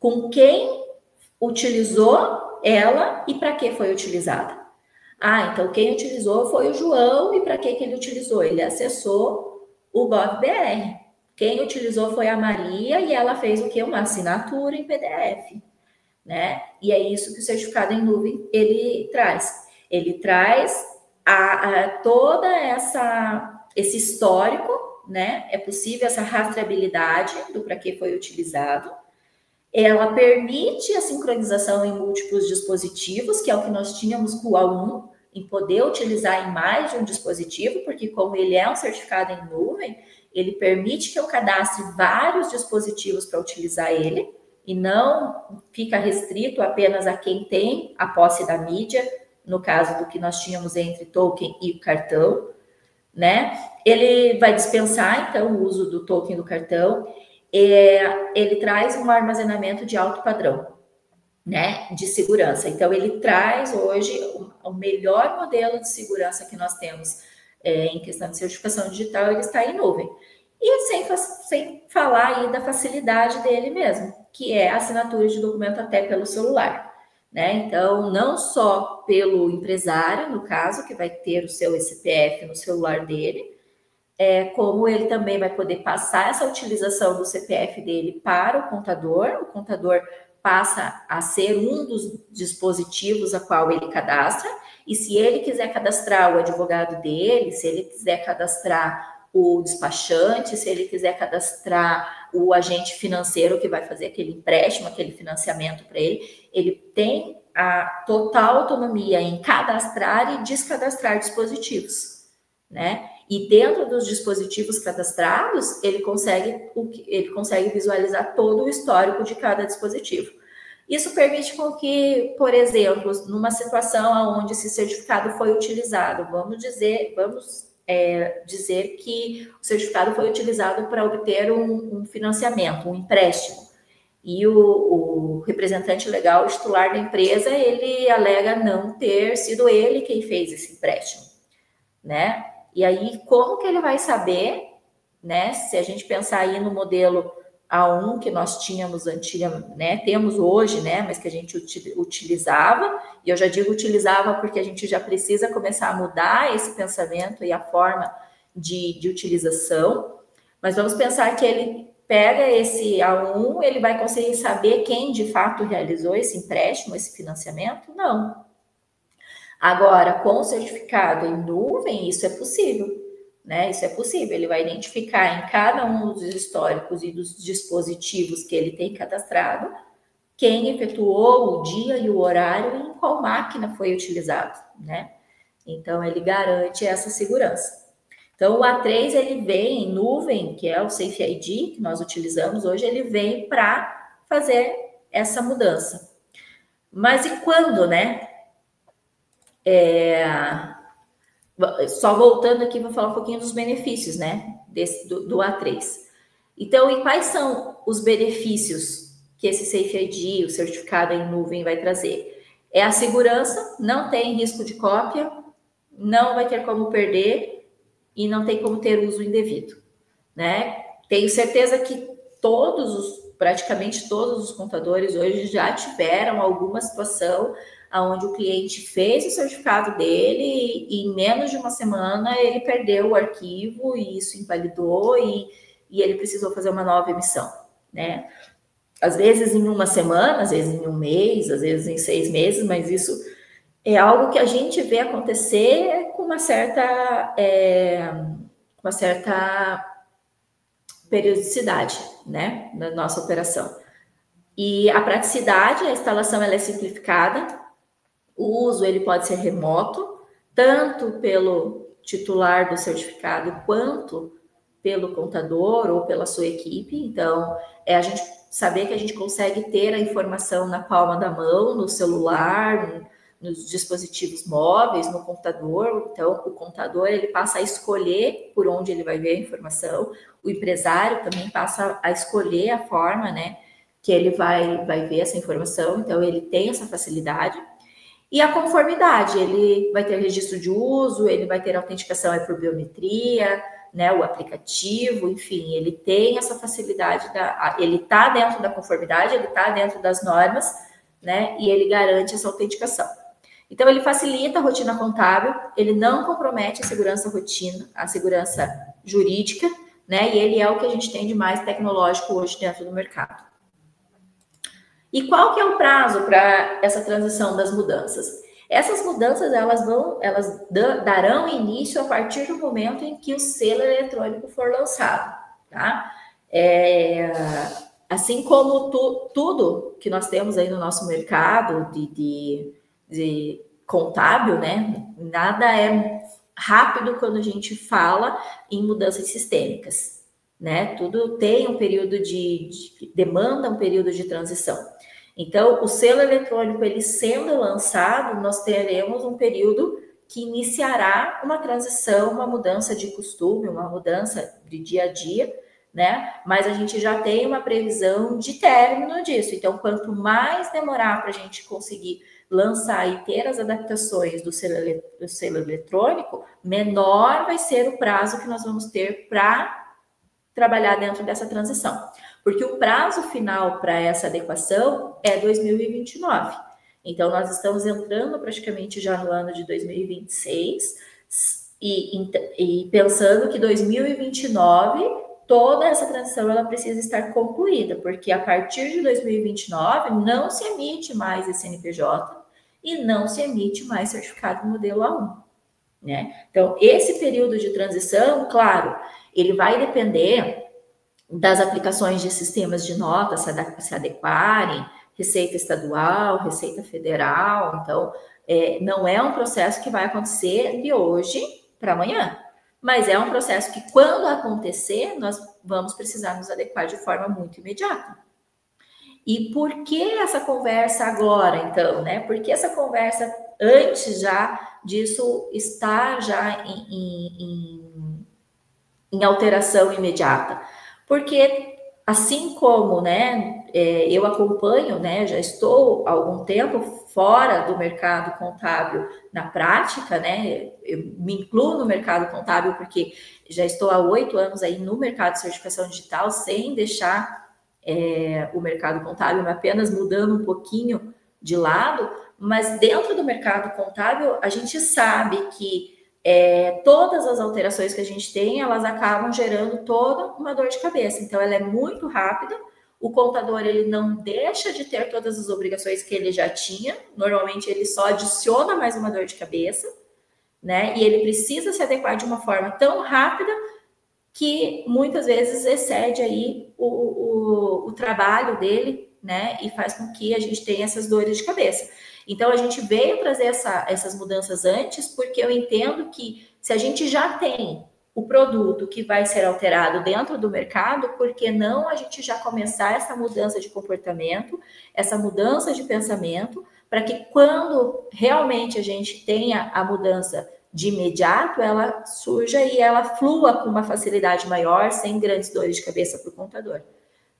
com quem utilizou ela e para que foi utilizada. Então quem utilizou foi o João e para que ele utilizou? Ele acessou o GovBR. Quem utilizou foi a Maria e ela fez o quê? Uma assinatura em PDF, né? E é isso que o certificado em nuvem ele traz. Ele traz toda esse histórico, né? É possível essa rastreabilidade do para que foi utilizado. Ela permite a sincronização em múltiplos dispositivos, que é o que nós tínhamos com o A1, em poder utilizar em mais de um dispositivo, porque como ele é um certificado em nuvem, ele permite que eu cadastre vários dispositivos para utilizar ele, e não fica restrito apenas a quem tem a posse da mídia, no caso do que nós tínhamos entre token e cartão, né? Ele vai dispensar, então, o uso do token do cartão. Ele traz um armazenamento de alto padrão, né, de segurança. Então, ele traz hoje o melhor modelo de segurança que nós temos em questão de certificação digital, ele está em nuvem. E sem falar aí da facilidade dele mesmo, que é a assinatura de documento até pelo celular, né? Então, não só pelo empresário, no caso, que vai ter o seu CPF no celular dele, como ele também vai poder passar essa utilização do CPF dele para o contador passa a ser um dos dispositivos a qual ele cadastra, e se ele quiser cadastrar o advogado dele, se ele quiser cadastrar o despachante, se ele quiser cadastrar o agente financeiro que vai fazer aquele empréstimo, aquele financiamento para ele tem a total autonomia em cadastrar e descadastrar dispositivos, né? E dentro dos dispositivos cadastrados, ele consegue visualizar todo o histórico de cada dispositivo. Isso permite com que, por exemplo, numa situação onde esse certificado foi utilizado, vamos dizer que o certificado foi utilizado para obter um financiamento, um empréstimo, e o representante legal, o titular da empresa, ele alega não ter sido ele quem fez esse empréstimo, né? E aí, como que ele vai saber, né? Se a gente pensar aí no modelo A1 que nós tínhamos antigamente, né? Temos hoje, né? Mas que a gente utilizava, e eu já digo utilizava porque a gente já precisa começar a mudar esse pensamento e a forma de utilização. Mas vamos pensar que ele pega esse A1, ele vai conseguir saber quem de fato realizou esse empréstimo, esse financiamento? Não. Agora, com o certificado em nuvem, isso é possível, né? Isso é possível. Ele vai identificar em cada um dos históricos e dos dispositivos que ele tem cadastrado quem efetuou o dia e o horário e em qual máquina foi utilizado, né? Então, ele garante essa segurança. Então, o A3, ele vem em nuvem, que é o Safe ID, que nós utilizamos hoje, ele vem para fazer essa mudança. Mas e quando, né? Só voltando aqui, vou falar um pouquinho dos benefícios, né? Do A3. Então, e quais são os benefícios que esse Safe ID, o certificado em nuvem, vai trazer? É a segurança, não tem risco de cópia, não vai ter como perder, e não tem como ter uso indevido, né? Tenho certeza que praticamente todos os contadores hoje já tiveram alguma situação onde o cliente fez o certificado dele e em menos de uma semana ele perdeu o arquivo e isso invalidou e ele precisou fazer uma nova emissão, né? Às vezes em uma semana, às vezes em um mês, às vezes em 6 meses, mas isso é algo que a gente vê acontecer com uma certa periodicidade, né, na nossa operação. E a praticidade, a instalação ela é simplificada, o uso ele pode ser remoto, tanto pelo titular do certificado quanto pelo contador ou pela sua equipe. Então, a gente saber que a gente consegue ter a informação na palma da mão, no celular, nos dispositivos móveis, no computador. Então, o contador ele passa a escolher por onde ele vai ver a informação. O empresário também passa a escolher a forma, né, que ele vai ver essa informação. Então, ele tem essa facilidade. E a conformidade, ele vai ter registro de uso, ele vai ter autenticação por biometria, né, o aplicativo, enfim, ele tem essa facilidade, ele está dentro da conformidade, ele está dentro das normas, né, e ele garante essa autenticação. Então, ele facilita a rotina contábil, ele não compromete a segurança a segurança jurídica, né, e ele é o que a gente tem de mais tecnológico hoje dentro do mercado. E qual que é o prazo para essa transição das mudanças? Essas mudanças, elas darão início a partir do momento em que o selo eletrônico for lançado, tá? Assim como tudo que nós temos aí no nosso mercado de contábil, né? Nada é rápido quando a gente fala em mudanças sistêmicas, né? Tudo tem um período demanda um período de transição. Então, o selo eletrônico, ele sendo lançado, nós teremos um período que iniciará uma transição, uma mudança de costume, uma mudança de dia a dia, né? Mas a gente já tem uma previsão de término disso. Então, quanto mais demorar para a gente conseguir lançar e ter as adaptações do selo eletrônico, menor vai ser o prazo que nós vamos ter para trabalhar dentro dessa transição. Porque o prazo final para essa adequação é 2029. Então, nós estamos entrando praticamente já no ano de 2026 e pensando que 2029, toda essa transição ela precisa estar concluída, porque a partir de 2029 não se emite mais esse CNPJ e não se emite mais certificado modelo A1. Né? Então, esse período de transição, claro, ele vai depender das aplicações de sistemas de notas se adequarem, Receita Estadual, Receita Federal. Então, não é um processo que vai acontecer de hoje para amanhã, mas é um processo que, quando acontecer, nós vamos precisar nos adequar de forma muito imediata. E por que essa conversa agora, então, né? Por que essa conversa antes já disso estar já em alteração imediata? Porque Assim como, né, eu acompanho, né, já estou há algum tempo fora do mercado contábil na prática, né, eu me incluo no mercado contábil porque já estou há 8 anos aí no mercado de certificação digital, sem deixar o mercado contábil, apenas mudando um pouquinho de lado, mas dentro do mercado contábil, a gente sabe que todas as alterações que a gente tem, elas acabam gerando toda uma dor de cabeça. Então, ela é muito rápida. O contador, ele não deixa de ter todas as obrigações que ele já tinha. Normalmente, ele só adiciona mais uma dor de cabeça, né? E ele precisa se adequar de uma forma tão rápida que muitas vezes excede aí o trabalho dele, né? E faz com que a gente tenha essas dores de cabeça. Então, a gente veio trazer essas mudanças antes, porque eu entendo que se a gente já tem o produto que vai ser alterado dentro do mercado, por que não a gente já começar essa mudança de comportamento, essa mudança de pensamento, para que quando realmente a gente tenha a mudança de imediato, ela surja e ela flua com uma facilidade maior, sem grandes dores de cabeça para o contador,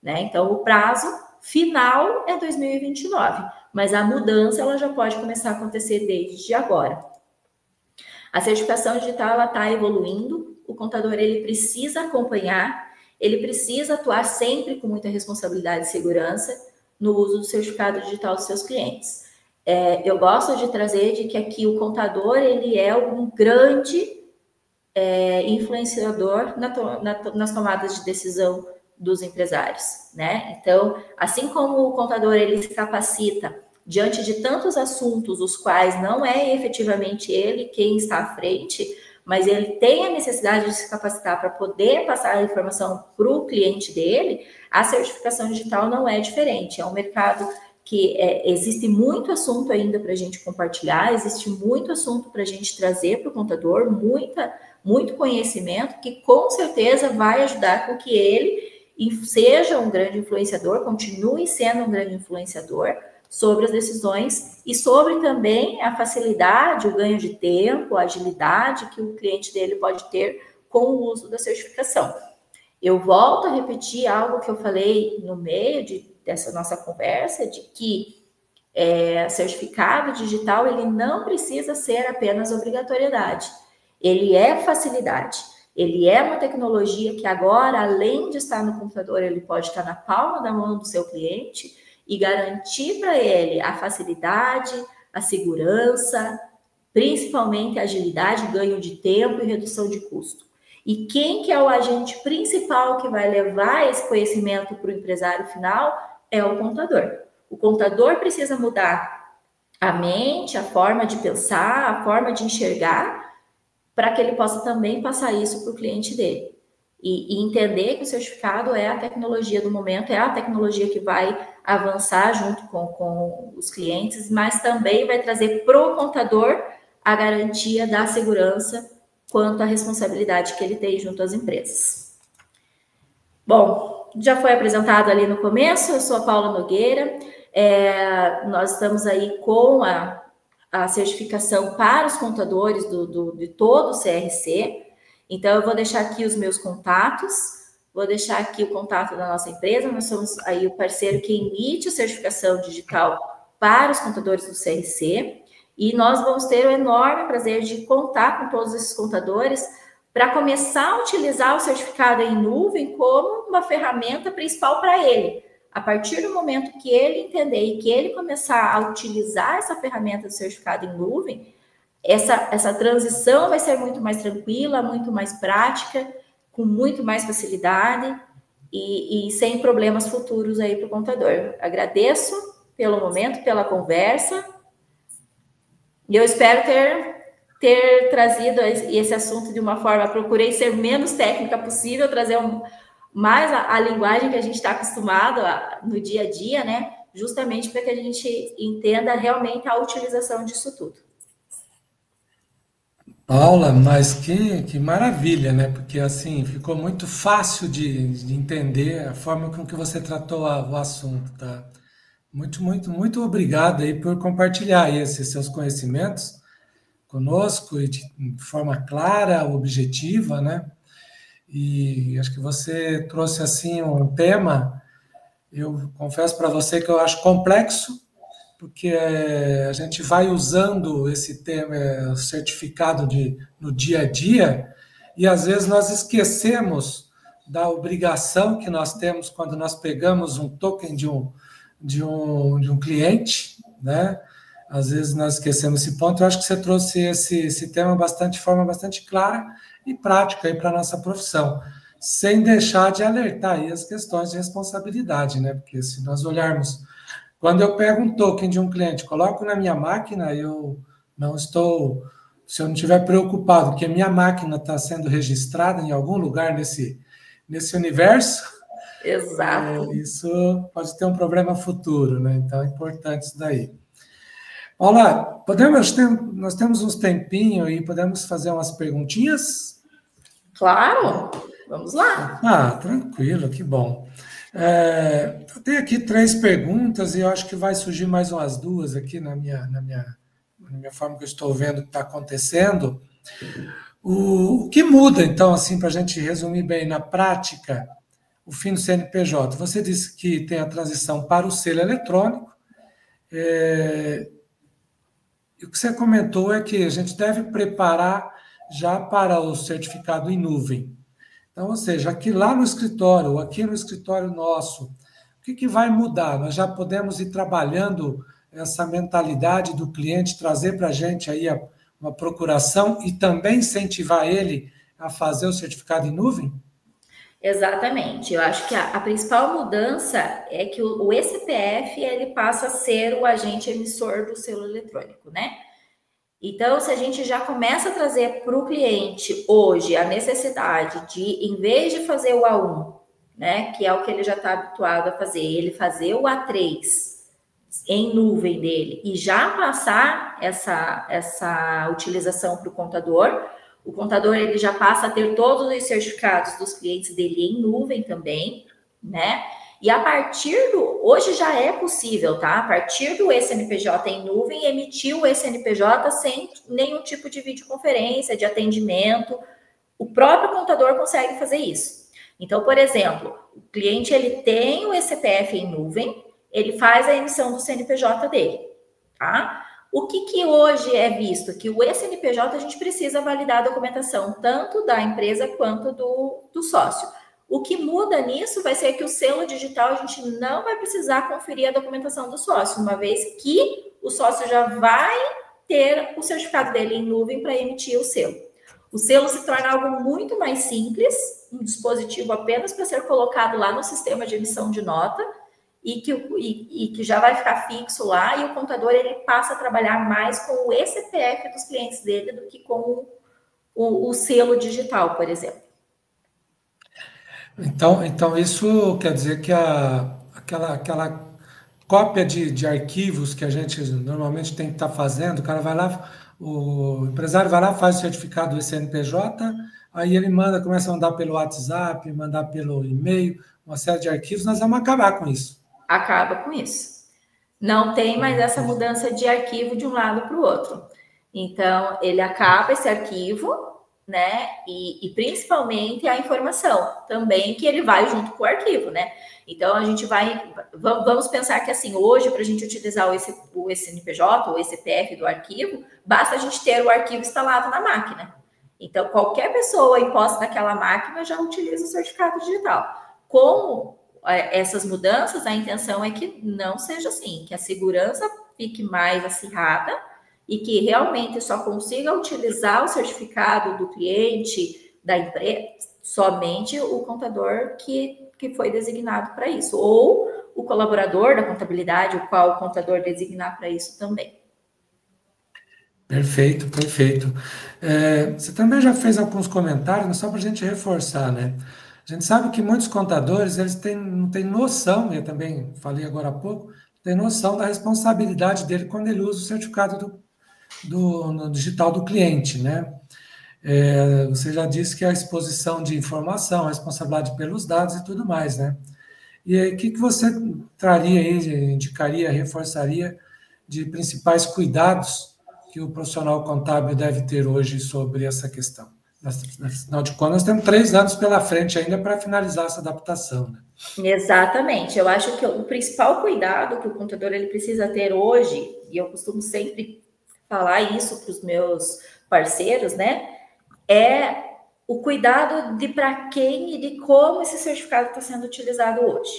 né? Então, o prazo final é 2029, mas a mudança ela já pode começar a acontecer desde agora. A certificação digital ela está evoluindo, o contador ele precisa acompanhar, ele precisa atuar sempre com muita responsabilidade e segurança no uso do certificado digital dos seus clientes. Eu gosto de trazer de que aqui o contador ele é um grande influenciador nas tomadas de decisão dos empresários, né? Então, assim como o contador ele se capacita diante de tantos assuntos, os quais não é efetivamente ele quem está à frente, mas ele tem a necessidade de se capacitar para poder passar a informação para o cliente dele, a certificação digital não é diferente. É um mercado que existe muito assunto ainda para a gente compartilhar, existe muito assunto para a gente trazer para o contador, muito conhecimento que com certeza vai ajudar com que ele seja um grande influenciador, continue sendo um grande influenciador sobre as decisões e sobre também a facilidade, o ganho de tempo, a agilidade que o cliente dele pode ter com o uso da certificação. Eu volto a repetir algo que eu falei no meio dessa nossa conversa, de que certificado digital ele não precisa ser apenas obrigatoriedade, ele é facilidade. Ele é uma tecnologia que agora, além de estar no computador, ele pode estar na palma da mão do seu cliente e garantir para ele a facilidade, a segurança, principalmente a agilidade, ganho de tempo e redução de custo. E quem que é o agente principal que vai levar esse conhecimento para o empresário final é o contador. O contador precisa mudar a mente, a forma de pensar, a forma de enxergar, para que ele possa também passar isso para o cliente dele. E entender que o certificado é a tecnologia do momento, é a tecnologia que vai avançar junto com os clientes, mas também vai trazer para o contador a garantia da segurança quanto à responsabilidade que ele tem junto às empresas. Bom, já foi apresentado ali no começo, eu sou a Paula Nogueira, nós estamos aí com a certificação para os contadores de todo o CRC. Então, eu vou deixar aqui os meus contatos, vou deixar aqui o contato da nossa empresa, nós somos aí o parceiro que emite a certificação digital para os contadores do CRC, e nós vamos ter o enorme prazer de contar com todos esses contadores para começar a utilizar o certificado em nuvem como uma ferramenta principal para ele. A partir do momento que ele entender e que ele começar a utilizar essa ferramenta de certificado em nuvem, essa transição vai ser muito mais tranquila, muito mais prática, com muito mais facilidade e sem problemas futuros aí para o contador. Agradeço pelo momento, pela conversa, e eu espero ter trazido esse assunto de uma forma, procurei ser menos técnica possível, trazer mais a linguagem que a gente está acostumado no dia a dia, né? Justamente para que a gente entenda realmente a utilização disso tudo. Paula, mas que maravilha, né? Porque assim ficou muito fácil de entender a forma com que você tratou o assunto, tá? Muito obrigado aí por compartilhar aí esses seus conhecimentos conosco e de forma clara, objetiva, né? E acho que você trouxe assim um tema, eu confesso para você que eu acho complexo, porque a gente vai usando esse tema, certificado no dia a dia, e às vezes nós esquecemos da obrigação que nós temos quando nós pegamos um token de um cliente, né? Às vezes nós esquecemos esse ponto. Eu acho que você trouxe esse tema de forma bastante clara e prática aí para a nossa profissão, sem deixar de alertar aí as questões de responsabilidade, né? Porque se nós olharmos, quando eu pego um token de um cliente, coloco na minha máquina, eu não estou, se eu não estiver preocupado que a minha máquina está sendo registrada em algum lugar nesse universo, Exato. isso pode ter um problema futuro, né? Então é importante isso daí. Paula, nós temos uns tempinhos aí, podemos fazer umas perguntinhas? Claro, vamos lá. Ah, tranquilo, que bom. Eu tenho aqui 3 perguntas e eu acho que vai surgir mais umas 2 aqui na minha forma que eu estou vendo o que está acontecendo. O que muda, então, assim, para a gente resumir bem, na prática, o fim do CNPJ? Você disse que tem a transição para o selo eletrônico, e o que você comentou é que a gente deve preparar já para o certificado em nuvem. Então, ou seja, aqui lá no escritório, ou aqui no escritório nosso, o que vai mudar? Nós já podemos ir trabalhando essa mentalidade do cliente, trazer para a gente aí uma procuração e também incentivar ele a fazer o certificado em nuvem? Exatamente. Eu acho que a principal mudança é que o ECPF ele passa a ser o agente emissor do selo eletrônico, né? Então, se a gente já começa a trazer para o cliente hoje a necessidade de, em vez de fazer o A1, né, que é o que ele já está habituado a fazer, ele fazer o A3 em nuvem dele e já passar essa utilização para o contador ele já passa a ter todos os certificados dos clientes dele em nuvem também, né? E a partir hoje já é possível, tá? A partir do ECNPJ em nuvem, emitir o ECNPJ sem nenhum tipo de videoconferência, de atendimento. O próprio contador consegue fazer isso. Então, por exemplo, o cliente ele tem o ECPF em nuvem, ele faz a emissão do CNPJ dele, tá? O que hoje é visto? Que o ECNPJ a gente precisa validar a documentação tanto da empresa quanto do sócio. O que muda nisso vai ser que o selo digital a gente não vai precisar conferir a documentação do sócio, uma vez que o sócio já vai ter o certificado dele em nuvem para emitir o selo. O selo se torna algo muito mais simples, um dispositivo apenas para ser colocado lá no sistema de emissão de nota e que já vai ficar fixo lá, e o contador ele passa a trabalhar mais com o ECPF dos clientes dele do que com o selo digital, por exemplo. Então, isso quer dizer que aquela cópia de arquivos que a gente normalmente tem que estar fazendo, o cara vai lá, o empresário vai lá, faz o certificado do CNPJ, aí ele começa a mandar pelo WhatsApp, mandar pelo e-mail, uma série de arquivos, nós vamos acabar com isso. Acaba com isso. Não tem mais essa mudança de arquivo de um lado para o outro. Então, ele acaba esse arquivo, né? E principalmente a informação também que ele vai junto com o arquivo, né? Então a gente vamos pensar que assim, hoje para a gente utilizar o CNPJ, o ECPF do arquivo, basta a gente ter o arquivo instalado na máquina. Então qualquer pessoa imposta naquela máquina já utiliza o certificado digital. Com essas mudanças, a intenção é que não seja assim, que a segurança fique mais acirrada e que realmente só consiga utilizar o certificado do cliente, da empresa, somente o contador que foi designado para isso, ou o colaborador da contabilidade, o qual o contador designar para isso também. Perfeito, perfeito. Você também já fez alguns comentários, mas só para a gente reforçar, né? A gente sabe que muitos contadores, eles não têm noção, eu também falei agora há pouco, tem noção da responsabilidade dele quando ele usa o certificado no digital do cliente, né? Você já disse que a exposição de informação, a responsabilidade pelos dados e tudo mais, né? E aí, o que você traria aí, indicaria, reforçaria de principais cuidados que o profissional contábil deve ter hoje sobre essa questão? Afinal de contas, nós temos 3 anos pela frente ainda para finalizar essa adaptação, né? Exatamente. Eu acho que o principal cuidado que o contador ele precisa ter hoje, e eu costumo sempre falar isso para os meus parceiros, né? É o cuidado de para quem e de como esse certificado está sendo utilizado hoje,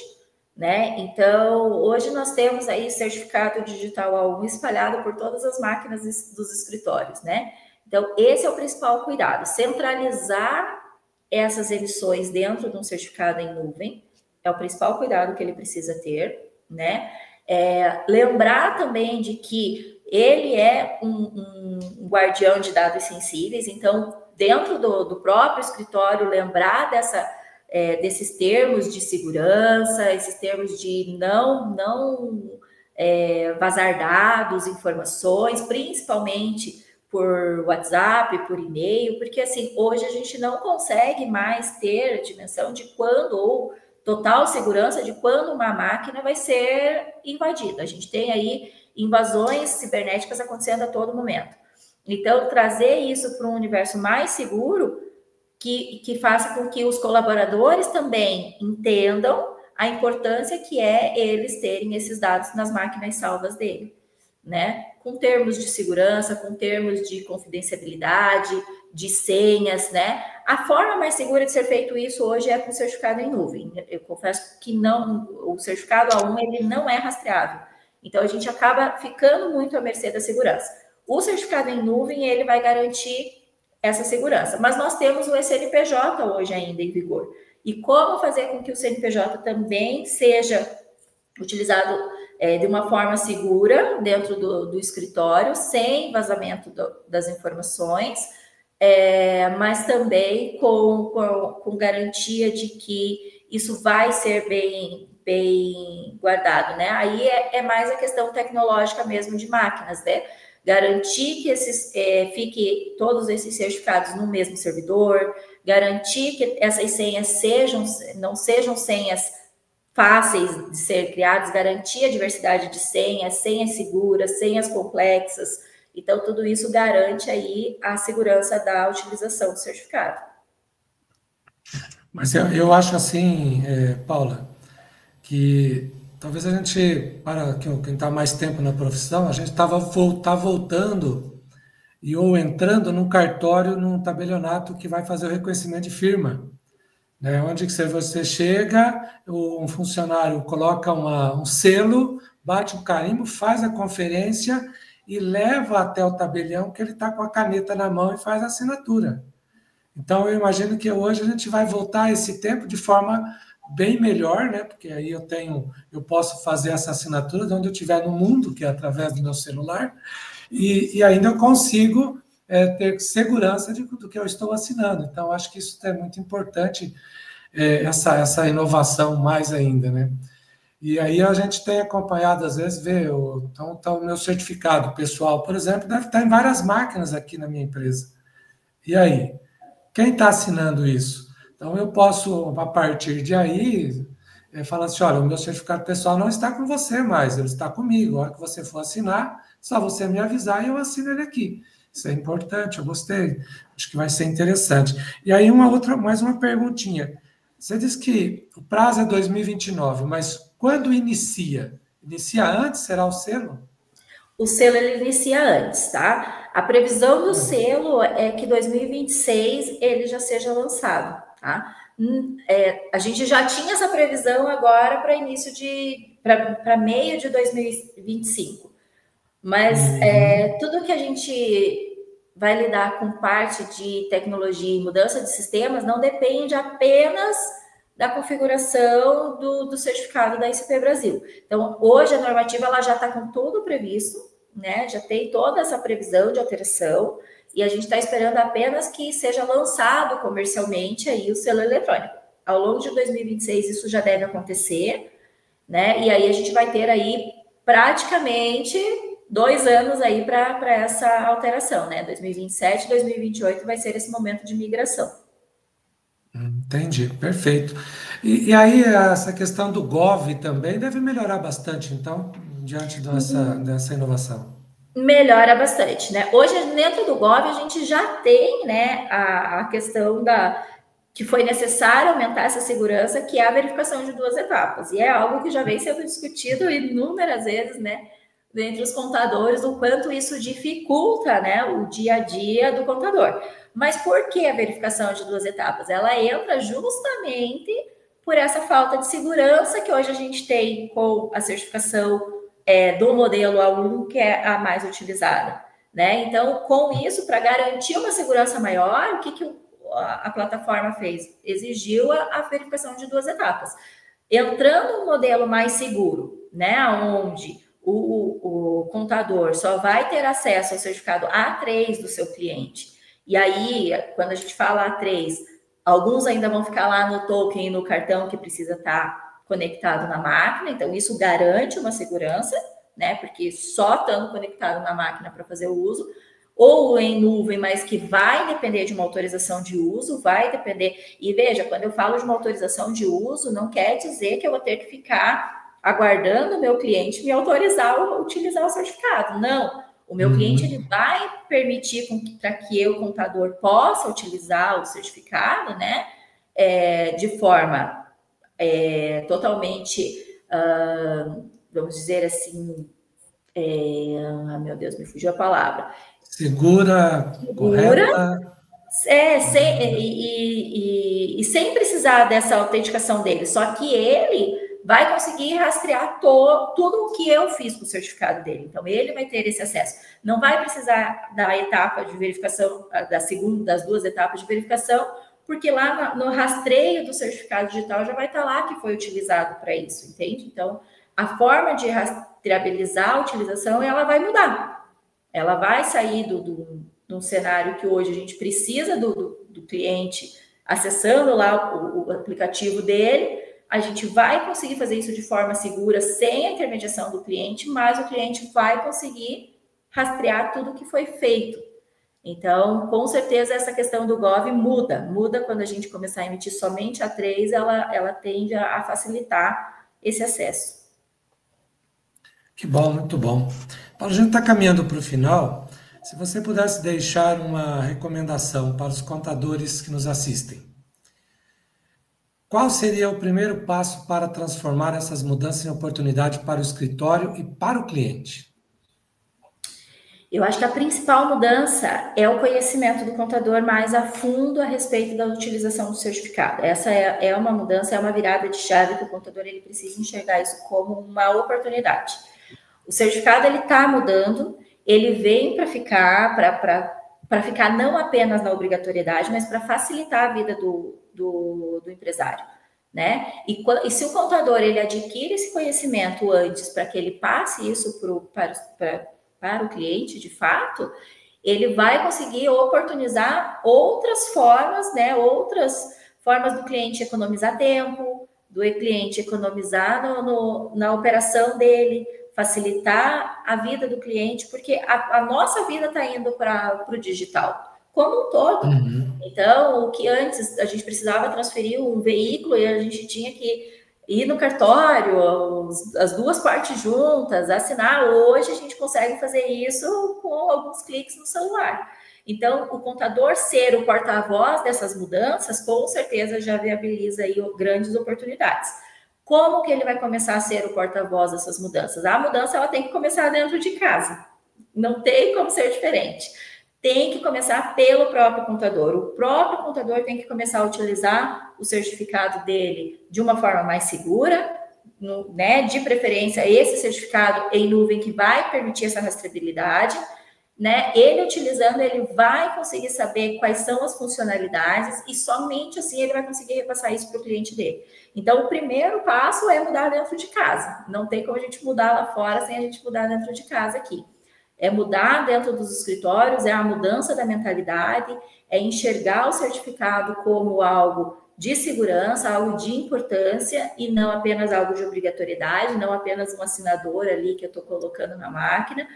né? Então, hoje nós temos aí certificado digital A1 espalhado por todas as máquinas dos escritórios, né? Então, esse é o principal cuidado, centralizar essas emissões dentro de um certificado em nuvem, é o principal cuidado que ele precisa ter, né? Lembrar também de que ele é um guardião de dados sensíveis, então, dentro do próprio escritório, lembrar desses termos de segurança, esses termos de não vazar dados, informações, principalmente por WhatsApp, por e-mail, porque assim, hoje a gente não consegue mais ter a dimensão de quando ou total segurança de quando uma máquina vai ser invadida. A gente tem aí invasões cibernéticas acontecendo a todo momento. Então, trazer isso para um universo mais seguro que faça com que os colaboradores também entendam a importância que é eles terem esses dados nas máquinas salvas dele, né? Com termos de segurança, com termos de confidencialidade, de senhas, né? A forma mais segura de ser feito isso hoje é com certificado em nuvem. Eu confesso que não, o certificado A1 ele não é rastreável. Então a gente acaba ficando muito à mercê da segurança. O certificado em nuvem ele vai garantir essa segurança, mas nós temos o CNPJ hoje ainda em vigor. E como fazer com que o CNPJ também seja utilizado de uma forma segura dentro do escritório, sem vazamento das informações, mas também com garantia de que isso vai ser bem guardado, né? Aí é mais a questão tecnológica mesmo de máquinas, né? Garantir que fique todos esses certificados no mesmo servidor, garantir que essas senhas não sejam senhas fáceis de ser criadas, garantir a diversidade de senhas seguras, senhas complexas. Então, tudo isso garante aí a segurança da utilização do certificado. Mas eu acho assim, Paula, que talvez a gente, para quem está mais tempo na profissão, a gente tá voltando ou entrando num cartório, num tabelionato que vai fazer o reconhecimento de firma. Né? Onde que você chega, um funcionário coloca um selo, bate um carimbo, faz a conferência e leva até o tabelião que ele está com a caneta na mão e faz a assinatura. Então, eu imagino que hoje a gente vai voltar a esse tempo de forma bem melhor, né? Porque aí eu posso fazer essa assinatura de onde eu estiver no mundo, que é através do meu celular, e ainda eu consigo ter segurança do que eu estou assinando. Então, acho que isso é muito importante, essa inovação mais ainda, né? E aí a gente tem acompanhado, às vezes, então, o meu certificado pessoal, por exemplo, deve estar em várias máquinas aqui na minha empresa. E aí? Quem está assinando isso? Então, eu posso, a partir de aí, falar assim, olha, o meu certificado pessoal não está com você mais, ele está comigo. A hora que você for assinar, só você me avisar e eu assino ele aqui. Isso é importante, eu gostei. Acho que vai ser interessante. E aí, mais uma perguntinha. Você disse que o prazo é 2029, mas quando inicia? Inicia antes? Será o selo? O selo ele inicia antes, tá? A previsão do selo é que 2026 ele já seja lançado, tá? A gente já tinha essa previsão agora para para meio de 2025, mas tudo que a gente vai lidar com parte de tecnologia e mudança de sistemas não depende apenas da configuração do certificado da ICP Brasil. Então, hoje a normativa ela já está com tudo previsto, né? Já tem toda essa previsão de alteração e a gente está esperando apenas que seja lançado comercialmente aí o selo eletrônico. Ao longo de 2026 isso já deve acontecer, né? E aí a gente vai ter aí praticamente 2 anos aí para essa alteração, né? 2027, 2028 vai ser esse momento de migração. Entendi, perfeito. E aí, essa questão do Gov também deve melhorar bastante, então, diante dessa inovação. Melhora bastante, né? Hoje, dentro do Gov, a gente já tem, né, a questão que foi necessário aumentar essa segurança, que é a verificação de duas etapas. E é algo que já vem sendo discutido inúmeras vezes, né, entre os contadores, o quanto isso dificulta, né, o dia a dia do contador. Mas por que a verificação de duas etapas? Ela entra justamente por essa falta de segurança que hoje a gente tem com a certificação do modelo A1, que é a mais utilizada. Né? Então, com isso, para garantir uma segurança maior, o que a plataforma fez? Exigiu a verificação de duas etapas. Entrando um modelo mais seguro, né, onde o contador só vai ter acesso ao certificado A3 do seu cliente. E aí, quando a gente fala A3, alguns ainda vão ficar lá no token e no cartão que precisa estar conectado na máquina, então isso garante uma segurança, né? Porque só estando conectado na máquina para fazer o uso, ou em nuvem, mas que vai depender de uma autorização de uso, vai depender. E veja, quando eu falo de uma autorização de uso, não quer dizer que eu vou ter que ficar aguardando o meu cliente me autorizar a utilizar o certificado. Não. O meu cliente ele vai permitir para que eu, contador, possa utilizar o certificado, né? De forma totalmente, vamos dizer assim, meu Deus, me fugiu a palavra. Segura, correta. E sem precisar dessa autenticação dele. Só que ele vai conseguir rastrear tudo o que eu fiz com o certificado dele. Então, ele vai ter esse acesso. Não vai precisar da etapa de verificação, das duas etapas de verificação, porque lá no rastreio do certificado digital já vai estar lá que foi utilizado para isso, entende? Então, a forma de rastreabilizar a utilização, ela vai mudar. Ela vai sair de um cenário que hoje a gente precisa do cliente acessando lá o aplicativo dele, a gente vai conseguir fazer isso de forma segura, sem a intermediação do cliente, mas o cliente vai conseguir rastrear tudo que foi feito. Então, com certeza, essa questão do Gov muda quando a gente começar a emitir somente a 3, ela tende a facilitar esse acesso. Que bom, muito bom. Paulo, a gente está caminhando para o final. Se você pudesse deixar uma recomendação para os contadores que nos assistem, qual seria o primeiro passo para transformar essas mudanças em oportunidade para o escritório e para o cliente? Eu acho que a principal mudança é o conhecimento do contador mais a fundo a respeito da utilização do certificado. Essa é uma mudança, é uma virada de chave que o contador ele precisa enxergar isso como uma oportunidade. O certificado ele está mudando, ele vem para ficar, para ficar não apenas na obrigatoriedade, mas para facilitar a vida do empresário. Né? E se o contador ele adquire esse conhecimento antes para que ele passe isso para o cliente, de fato, ele vai conseguir oportunizar outras formas, né? Outras formas do cliente economizar tempo, do cliente economizar na operação dele, facilitar a vida do cliente, porque a nossa vida está indo para o digital, como um todo. Então, o que antes a gente precisava transferir um veículo e a gente tinha que ir no cartório, as duas partes juntas, assinar. Hoje a gente consegue fazer isso com alguns cliques no celular. Então, o contador ser o porta-voz dessas mudanças, com certeza já viabiliza aí grandes oportunidades. Como que ele vai começar a ser o porta-voz dessas mudanças? A mudança ela tem que começar dentro de casa. Não tem como ser diferente. Tem que começar pelo próprio contador. O próprio contador tem que começar a utilizar o certificado dele de uma forma mais segura, né? De preferência, esse certificado em nuvem que vai permitir essa rastreabilidade, né? Ele utilizando, ele vai conseguir saber quais são as funcionalidades e somente assim ele vai conseguir repassar isso para o cliente dele. Então, o primeiro passo é mudar dentro de casa. Não tem como a gente mudar lá fora sem a gente mudar dentro de casa aqui. É mudar dentro dos escritórios, é a mudança da mentalidade, é enxergar o certificado como algo de segurança, algo de importância e não apenas algo de obrigatoriedade, não apenas um assinador ali que eu estou colocando na máquina.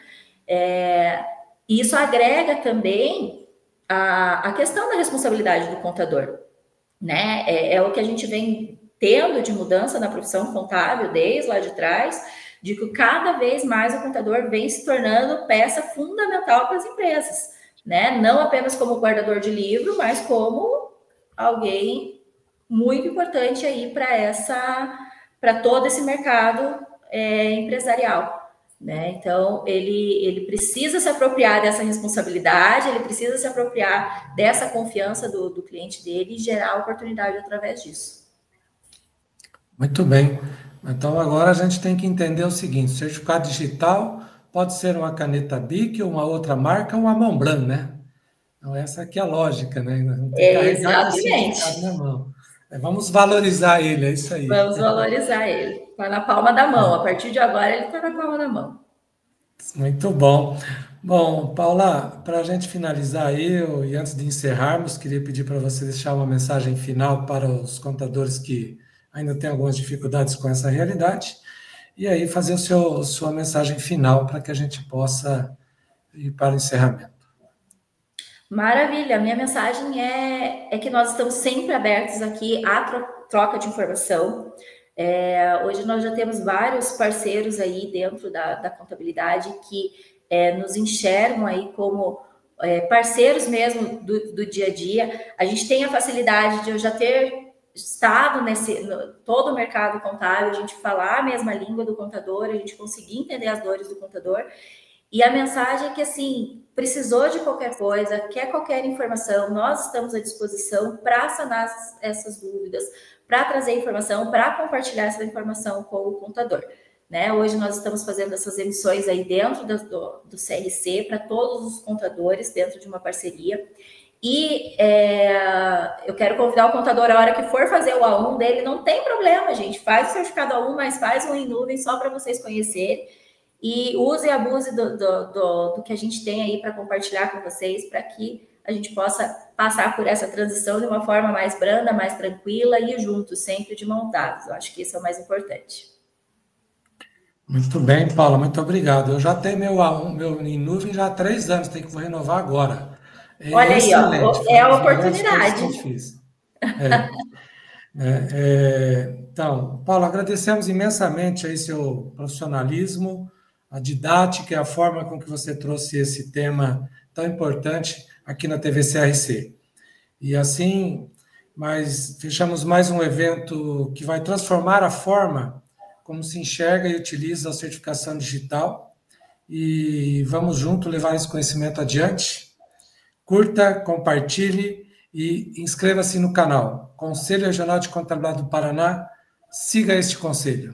E isso agrega também a questão da responsabilidade do contador, né? É o que a gente vem tendo de mudança na profissão contábil desde lá de trás, de que cada vez mais o contador vem se tornando peça fundamental para as empresas, né? Não apenas como guardador de livro, mas como alguém muito importante aí para todo esse mercado empresarial. Né? Então, ele precisa se apropriar dessa responsabilidade, ele precisa se apropriar dessa confiança do cliente dele e gerar oportunidade através disso. Muito bem. Então, agora a gente tem que entender o seguinte: o certificado digital pode ser uma caneta Bic, uma outra marca, ou uma Montblanc, né? Então, essa aqui é a lógica, né? Não tem que carregar com o certificado na Exatamente. mão. Vamos valorizar ele, é isso aí. Vamos valorizar ele. Está na palma da mão. A partir de agora, ele está na palma da mão. Muito bom. Bom, Paula, para a gente finalizar aí, e antes de encerrarmos, queria pedir para você deixar uma mensagem final para os contadores que ainda têm algumas dificuldades com essa realidade, e aí fazer sua mensagem final para que a gente possa ir para o encerramento. Maravilha. A minha mensagem é que nós estamos sempre abertos aqui à troca de informação. Hoje nós já temos vários parceiros aí dentro da contabilidade que nos enxergam aí como parceiros mesmo do dia a dia. A gente tem a facilidade de eu já ter estado todo o mercado contábil, a gente falar a mesma língua do contador, a gente conseguir entender as dores do contador. E a mensagem é que, assim, precisou de qualquer coisa, quer qualquer informação, nós estamos à disposição para sanar essas dúvidas, para trazer informação, para compartilhar essa informação com o contador. Né? Hoje nós estamos fazendo essas emissões aí dentro do CRC para todos os contadores, dentro de uma parceria. E eu quero convidar o contador, a hora que for fazer o A1 dele, não tem problema, gente, faz o certificado A1, mas faz um em nuvem só para vocês conhecerem. E use e abuse do que a gente tem aí para compartilhar com vocês, para que a gente possa passar por essa transição de uma forma mais branda, mais tranquila e juntos, sempre de mãos dadas. Eu acho que isso é o mais importante. Muito bem, Paula, muito obrigado. Eu já tenho meu A1, meu em nuvem já há 3 anos, tenho que renovar agora. Olha aí, Excelente, ó, foi é uma a das melhores coisas que oportunidade. eu fiz. Então, Paulo, agradecemos imensamente aí seu profissionalismo, a didática e a forma com que você trouxe esse tema tão importante aqui na TV CRC. E assim, fechamos mais um evento que vai transformar a forma como se enxerga e utiliza a certificação digital. E vamos junto levar esse conhecimento adiante. Curta, compartilhe e inscreva-se no canal. Conselho Regional de Contabilidade do Paraná, siga este conselho.